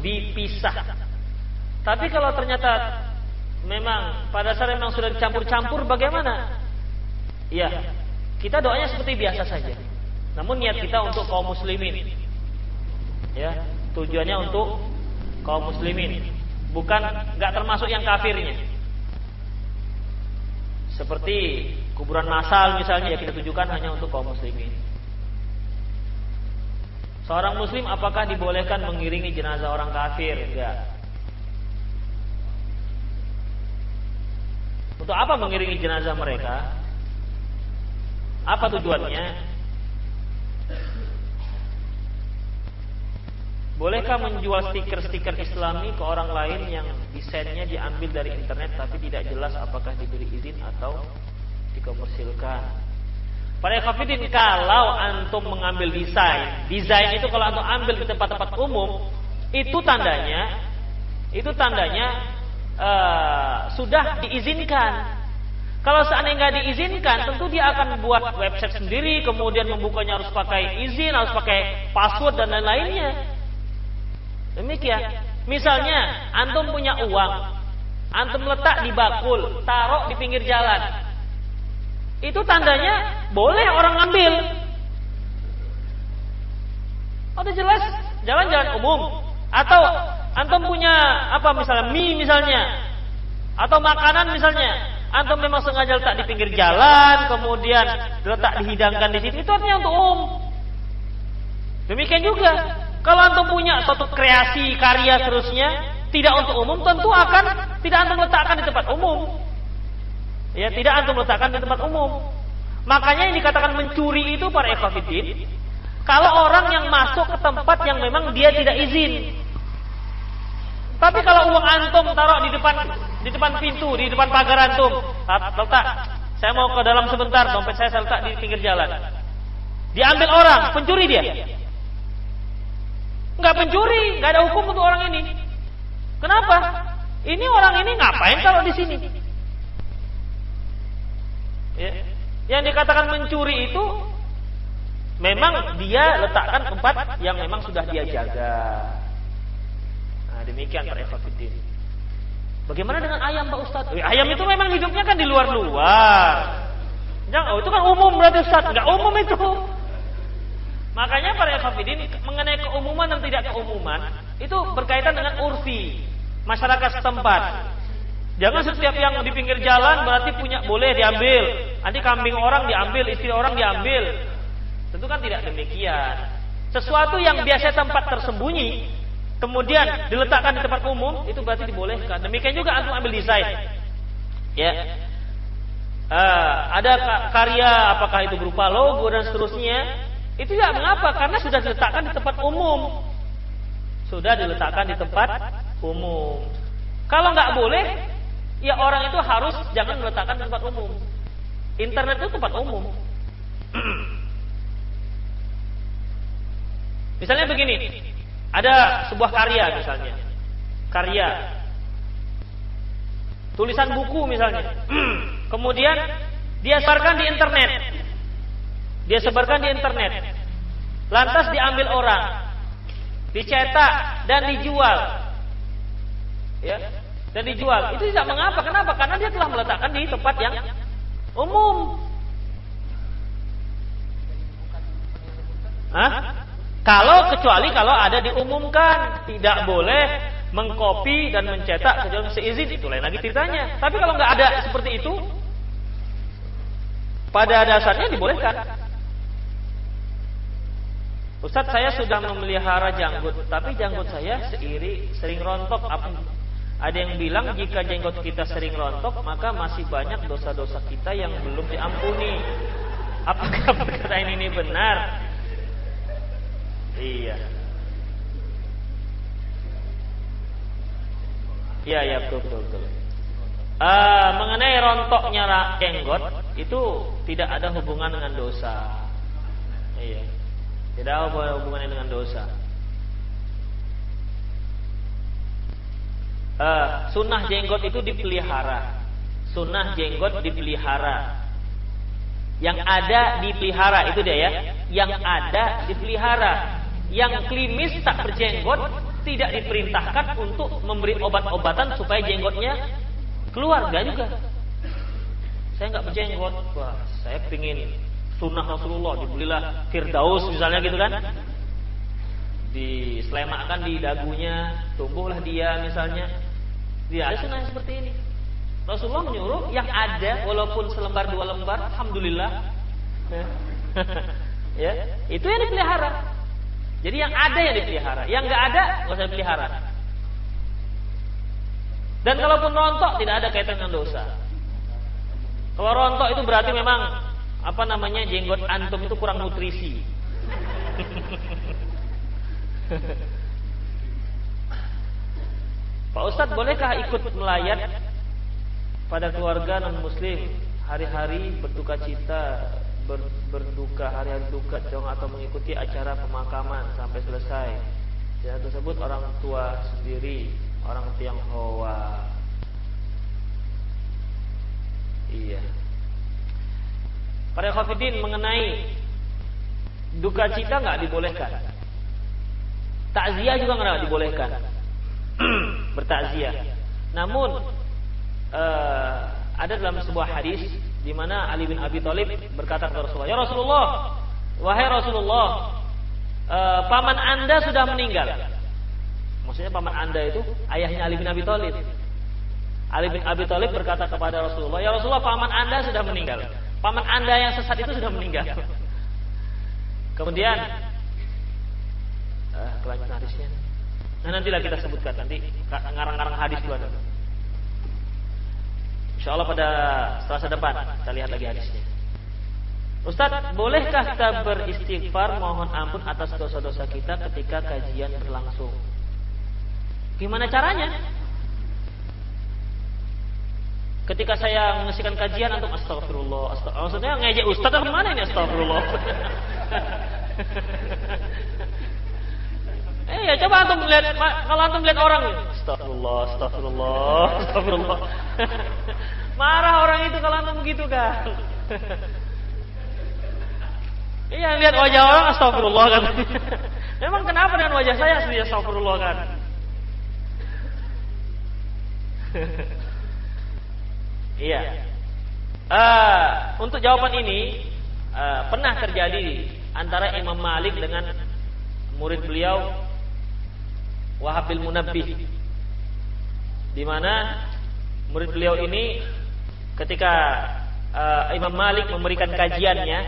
dipisah. Tapi kalau ternyata memang pada dasarnya memang sudah dicampur-campur, bagaimana? Ya, kita doanya seperti biasa saja. Namun niat kita untuk kaum muslimin. Ya, tujuannya untuk kaum muslimin, bukan enggak termasuk yang kafirnya. Seperti kuburan massal misalnya, ya kita tujukan hanya untuk kaum muslimin. Seorang muslim apakah dibolehkan mengiringi jenazah orang kafir? Enggak. Untuk apa mengiringi jenazah mereka? Apa tujuannya? Bolehkah menjual stiker-stiker Islami ke orang lain yang desainnya diambil dari internet tapi tidak jelas apakah diberi izin atau dikomersilkan? Para hafidin, kalau antum mengambil desain itu kalau antum ambil di tempat-tempat umum, itu tandanya sudah diizinkan. Kalau seandainya nggak diizinkan, tentu dia akan buat website sendiri, kemudian membukanya harus pakai izin, harus pakai password dan lain-lainnya. Demikian. Misalnya antum punya uang, antum letak di bakul, taruh di pinggir jalan. Itu tandanya boleh orang ngambil. Udah jelas, jalan-jalan umum. Atau antum punya misalnya mie misalnya, atau makanan misalnya, antum memang sengaja letak di pinggir jalan, kemudian letak dihidangkan di situ, itu artinya untuk umum. Demikian juga kalau antum punya suatu kreasi, karya seterusnya, tidak untuk umum, tentu akan tidak antum letakkan di tempat umum. Ya, tidak antum letakkan di tempat umum. Makanya yang dikatakan mencuri itu para ikhwatiddin, kalau orang yang masuk ke tempat yang memang dia tidak izin. Tapi kalau uang antum taruh di depan pintu, di depan pagar antum, letak, saya mau ke dalam sebentar, dompet saya letak di pinggir jalan. Diambil orang, pencuri dia. Enggak pencuri, enggak ada hukum untuk orang ini. Kenapa? Ini orang ini ngapain taruh di sini? Ya. Yang dikatakan mencuri itu memang dia letakkan tempat yang memang sudah dia jaga. Nah, demikian para ikhwatiddin. Bagaimana dengan ayam, Pak Ustaz? Ayam itu memang hidupnya kan di luar-luar. Jangan, itu kan umum berarti Ustaz. Enggak umum itu. Makanya para ikhwatiddin, mengenai keumuman dan tidak keumuman itu berkaitan dengan urfi masyarakat setempat. Jangan setiap yang di pinggir jalan berarti boleh diambil. Nanti kambing orang diambil, istri orang diambil. Tentu kan tidak demikian. Sesuatu yang biasa tempat tersembunyi kemudian diletakkan di tempat umum, itu berarti dibolehkan. Demikian juga antum ambil desain. Ya. Ada karya, apakah itu berupa logo dan seterusnya, itu tidak mengapa karena sudah diletakkan di tempat umum. Sudah diletakkan di tempat umum. Kalau nggak boleh, Ya orang itu harus jangan meletakkan di tempat umum. Internet itu tempat umum. Misalnya begini, ada sebuah karya misalnya, karya tulisan buku misalnya, kemudian dia sebarkan di internet, lantas diambil orang, dicetak dan dijual, ya, dan dijual. Itu tidak mengapa. Kenapa? Karena dia telah meletakkan di tempat yang umum. Kecuali kalau ada diumumkan, tidak boleh mengcopy dan mencetak kecuali seizin, itu lain lagi ceritanya. Tapi kalau nggak ada seperti itu, pada dasarnya dibolehkan. Ustadz, saya sudah memelihara janggut, tapi janggut saya sering rontok. Ada yang bilang jika jenggot kita sering rontok, maka masih banyak dosa-dosa kita yang belum diampuni. Apakah perkataan ini benar? Iya. Iya, betul. Mengenai rontoknya jenggot itu tidak ada hubungan dengan dosa. Iya. Tidak ada hubungannya dengan dosa. Sunnah jenggot itu dipelihara. Sunnah jenggot dipelihara. Yang ada dipelihara, itu dia ya. Yang ada dipelihara. Yang klimis tak berjenggot tidak diperintahkan untuk memberi obat-obatan supaya jenggotnya keluar. Enggak juga. Saya nggak berjenggot, wah saya pingin sunnah Rasulullah, dibelilah Firdaus misalnya gitu kan, diselemakkan di dagunya, tumbuhlah dia misalnya. Dia ada sunnah seperti ini. Rasulullah menyuruh yang ada, walaupun selembar dua lembar, alhamdulillah. Ya, itu yang dipelihara. Jadi yang ada yang dipelihara, yang nggak ada nggak usah dipelihara. Dan kalaupun rontok tidak ada kaitan dengan dosa. Kalau rontok itu berarti memang jenggot antum itu kurang nutrisi. Pak Ustadz, bolehkah ikut melayat pada keluarga non muslim hari-hari berduka cita, berduka hari-hari duka dong, atau mengikuti acara pemakaman sampai selesai? Ya, tersebut orang tua sendiri, orang Tionghoa. Iya. Para khafidin, mengenai duka cita nggak dibolehkan. Takziah juga nggak dibolehkan. Bertakziah. Namun ada dalam sebuah hadis di mana Ali bin Abi Thalib berkata kepada Rasulullah, "Ya Rasulullah, wahai Rasulullah, paman Anda sudah meninggal." Maksudnya paman Anda itu ayahnya Ali bin Abi Thalib. Ali bin Abi Thalib berkata kepada Rasulullah, "Ya Rasulullah, paman Anda sudah meninggal. Paman Anda yang sesat itu sudah meninggal." Kemudian kelanjutan hadisnya. Nah, nantilah kita sebutkan, nanti ngarang-ngarang hadis dulu. Insyaallah pada Selasa depan kita lihat lagi hadisnya. Ustaz, bolehkah kita beristighfar mohon ampun atas dosa-dosa kita ketika kajian berlangsung? Gimana caranya? Ketika saya menyaksikan kajian antum astagfirullah, maksudnya ngejek ustaz atau gimana ini astagfirullah? Ya coba antum lihat, kalau antum lihat orang, astagfirullah. Marah orang itu kalau antum begitu kan? Iya, lihat wajah orang astagfirullah kan. Memang kenapa dengan wajah saya asli astagfirullah kan? Iya. Untuk jawaban ini pernah terjadi antara Imam Malik dengan murid beliau Wahab bin Munabbih, di mana murid beliau ini ketika Imam Malik memberikan kajiannya,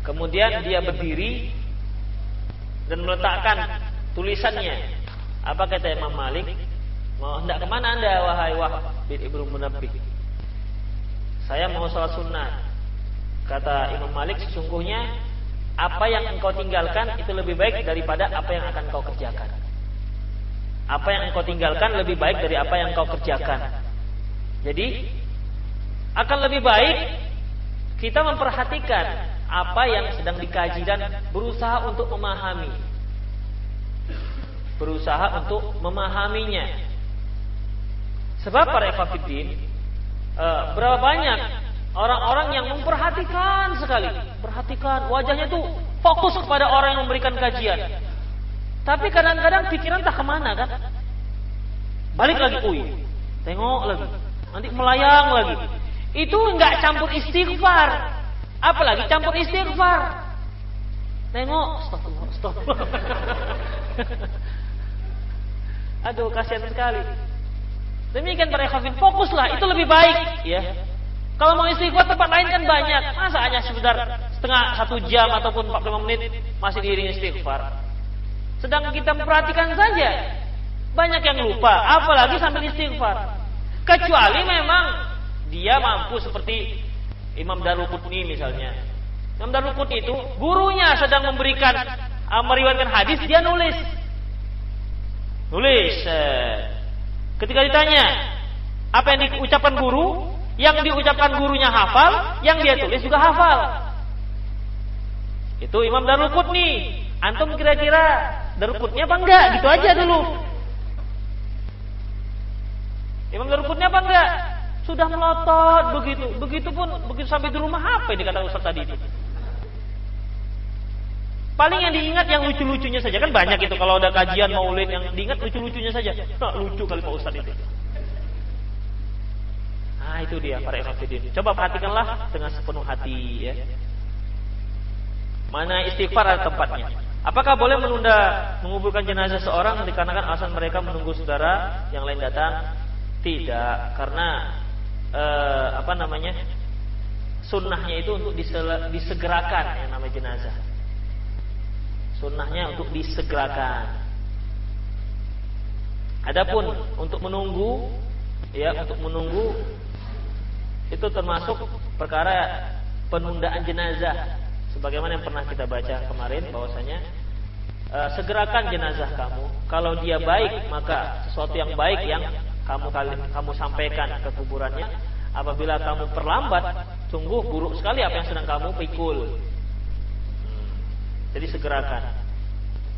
kemudian dia berdiri dan meletakkan tulisannya. Apa kata Imam Malik? "Mau hendak kemana anda wahai Wahab bin Ibnu Munabbih?" "Saya mau sholat sunnah." Kata Imam Malik, "Sesungguhnya apa yang engkau tinggalkan itu lebih baik daripada apa yang akan kau kerjakan." Apa yang engkau tinggalkan lebih baik dari apa yang engkau kerjakan. Jadi akan lebih baik kita memperhatikan apa yang sedang dikaji dan berusaha untuk memahami. Berusaha untuk memahaminya. Sebab para ikhwatiddin, berapa banyak orang-orang yang memperhatikan sekali, perhatikan wajahnya tuh fokus kepada orang yang memberikan kajian. Tapi kadang-kadang pikiran tak kemana kan? Balik lagi, tengok lagi, nanti melayang lagi. Itu nggak campur istighfar, apalagi campur istighfar. Tengok, astagfirullah. Aduh, kasihan sekali. Demikian para ikhwan, fokuslah, itu lebih baik, ya. Kalau mau istighfar tempat lain kan banyak. Masa hanya sekedar setengah 1 jam ataupun 45 menit masih diiringi istighfar. Sedang kita memperhatikan saja, banyak yang lupa, apalagi sambil istighfar. Kecuali memang dia mampu seperti Imam Daruqutni misalnya. Imam Daruqutni itu gurunya sedang memberikan meriwayatkan hadis, dia nulis. Ketika ditanya apa yang diucapkan guru, yang diucapkan gurunya hafal, yang dia tulis juga hafal. Itu Imam Daruqutni. Antum kira-kira Daruqutni apa enggak? Gitu aja dulu. Imam Daruqutni apa enggak? Sudah melotot begitu. Begitu sampai di rumah apa yang dikatakan Ustaz tadi itu? Paling yang diingat yang lucu-lucunya saja, kan banyak itu kalau ada kajian maulid yang diingat lucu-lucunya saja. Lucu kali Pak Ustaz itu. Nah, itu dia para ikhwatiddin. Coba perhatikanlah dengan sepenuh hati, ya. Mana istighfar ada tempatnya. Apakah boleh menunda menguburkan jenazah seorang dikarenakan alasan mereka menunggu saudara yang lain datang? Tidak, karena sunnahnya itu untuk disegerakan yang namanya jenazah. Sunnahnya untuk disegerakan. Adapun untuk menunggu, ya, untuk menunggu itu termasuk perkara penundaan jenazah. Sebagaimana yang pernah kita baca kemarin bahwasanya segerakan jenazah kamu. Kalau dia baik, maka sesuatu yang baik yang kamu sampaikan ke kuburannya. Apabila kamu perlambat, sungguh buruk sekali apa yang sedang kamu pikul. Jadi segerakan.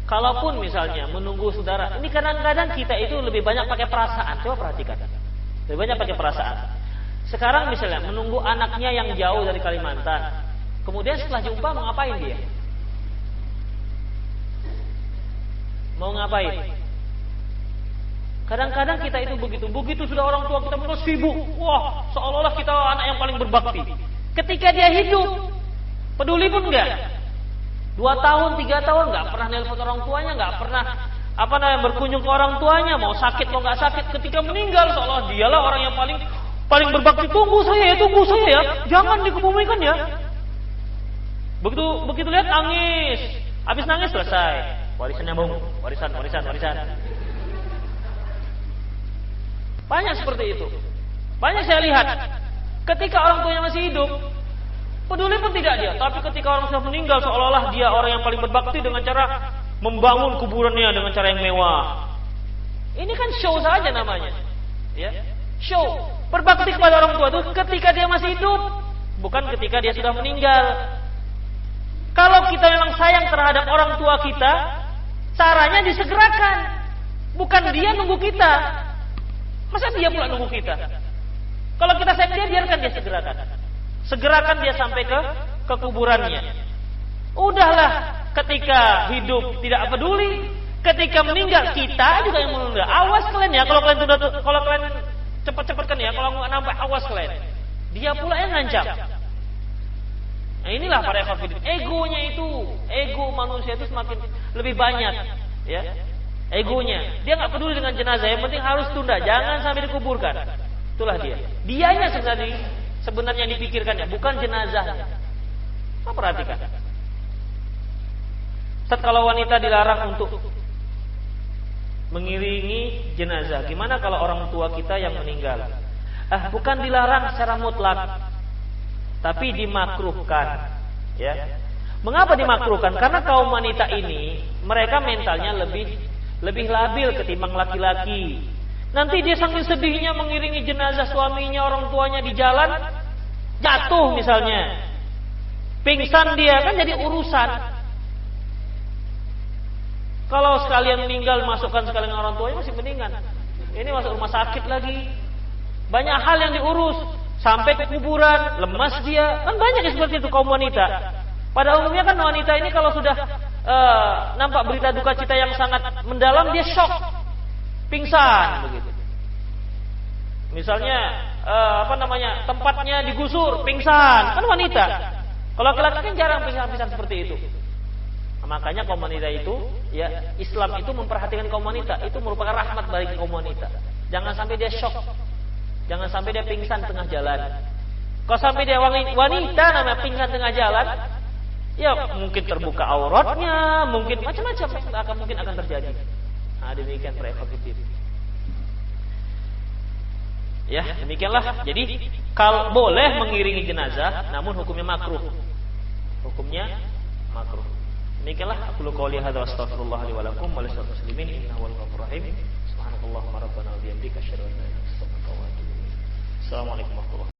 Kalaupun misalnya menunggu saudara, ini kadang-kadang kita itu lebih banyak pakai perasaan. Coba perhatikan, lebih banyak pakai perasaan. Sekarang misalnya menunggu anaknya yang jauh dari Kalimantan. Kemudian setelah jumpa mau ngapain dia? Mau ngapain? Kadang-kadang kita itu begitu sudah orang tua kita mulai sibuk. Wah, seolah-olah kita anak yang paling berbakti. Ketika dia hidup, peduli pun enggak. 2 tahun, 3 tahun enggak pernah nelpon orang tuanya, enggak pernah berkunjung ke orang tuanya, mau sakit mau enggak sakit. Ketika meninggal seolah dialah orang yang paling berbakti. Tunggu saya ya, jangan dikebumikan ya. Begitu lihat nangis, habis nangis selesai, warisan nyambung, warisan. Banyak seperti itu. Banyak saya lihat. Ketika orang tuanya masih hidup, peduli pun tidak dia. Tapi ketika orang sudah meninggal, seolah-olah dia orang yang paling berbakti dengan cara membangun kuburannya dengan cara yang mewah. Ini kan show saja namanya, ya. Show. Berbakti kepada orang tua itu ketika dia masih hidup, bukan ketika dia sudah meninggal. Kalau kita memang sayang terhadap orang tua kita, caranya disegerakan. Bukan dia nunggu kita. Masa dia pula nunggu kita? Kalau kita sayang dia, biarkan dia segerakan. Segerakan dia sampai ke kuburannya. Udahlah, ketika hidup tidak peduli, ketika meninggal kita juga yang menunda. Awas kalian ya, kalau kalian cepat-cepatkan ya, kalau nggak nampak awas kalian. Dia pula yang ngancam. Nah, inilah para ikhwan, egonya itu, ego manusia itu semakin lebih banyak, ya. Egonya, dia nggak peduli dengan jenazah, yang penting harus tunda, jangan sampai dikuburkan. Itulah dia. Dianya sebenarnya yang dipikirkannya, bukan jenazahnya. Apa perhatikan? Kalau wanita dilarang untuk mengiringi jenazah, gimana kalau orang tua kita yang meninggal? Bukan dilarang secara mutlak, tapi dimakruhkan, ya. Mengapa dimakruhkan? Karena kaum wanita ini mereka mentalnya lebih lebih labil ketimbang laki-laki. Nanti dia saking sedihnya mengiringi jenazah suaminya, orang tuanya di jalan, jatuh misalnya, pingsan dia, kan jadi urusan. Kalau sekalian meninggal masukkan sekalian orang tuanya masih mendingan. Ini masuk rumah sakit lagi, banyak hal yang diurus, sampai ke kuburan, lemas dia, kan banyak yang seperti itu kaum wanita. Pada umumnya kan wanita ini kalau sudah nampak berita duka cita yang sangat mendalam, dia shock, pingsan begitu. Misalnya tempatnya digusur, pingsan, kan wanita. Kalau laki-laki kan jarang pingsan-pingsan seperti itu. Nah, makanya kaum wanita itu, ya, Islam itu memperhatikan kaum wanita, itu merupakan rahmat bagi kaum wanita. Jangan sampai dia shock, jangan sampai dia pingsan tengah jalan. Kalau sampai dia wanita namanya pingsan tengah jalan, ya mungkin terbuka auratnya, mungkin macam-macam mungkin akan terjadi. Nah, demikian para ikhwatiddin. Ya, demikianlah. Jadi kalau boleh mengiringi jenazah, namun hukumnya makruh. Hukumnya makruh. Demikianlah aku qouli hadza wa astaghfirullah li wa lakum wa lisal muslimin innahu wal ghafurur rahim. Subhanakallahumma rabbana wa bihamdika asyhadu an la ilaha illa anta astaghfiruka wa atubu ilaik. Assalamualaikum warahmatullahi wabarakatuh.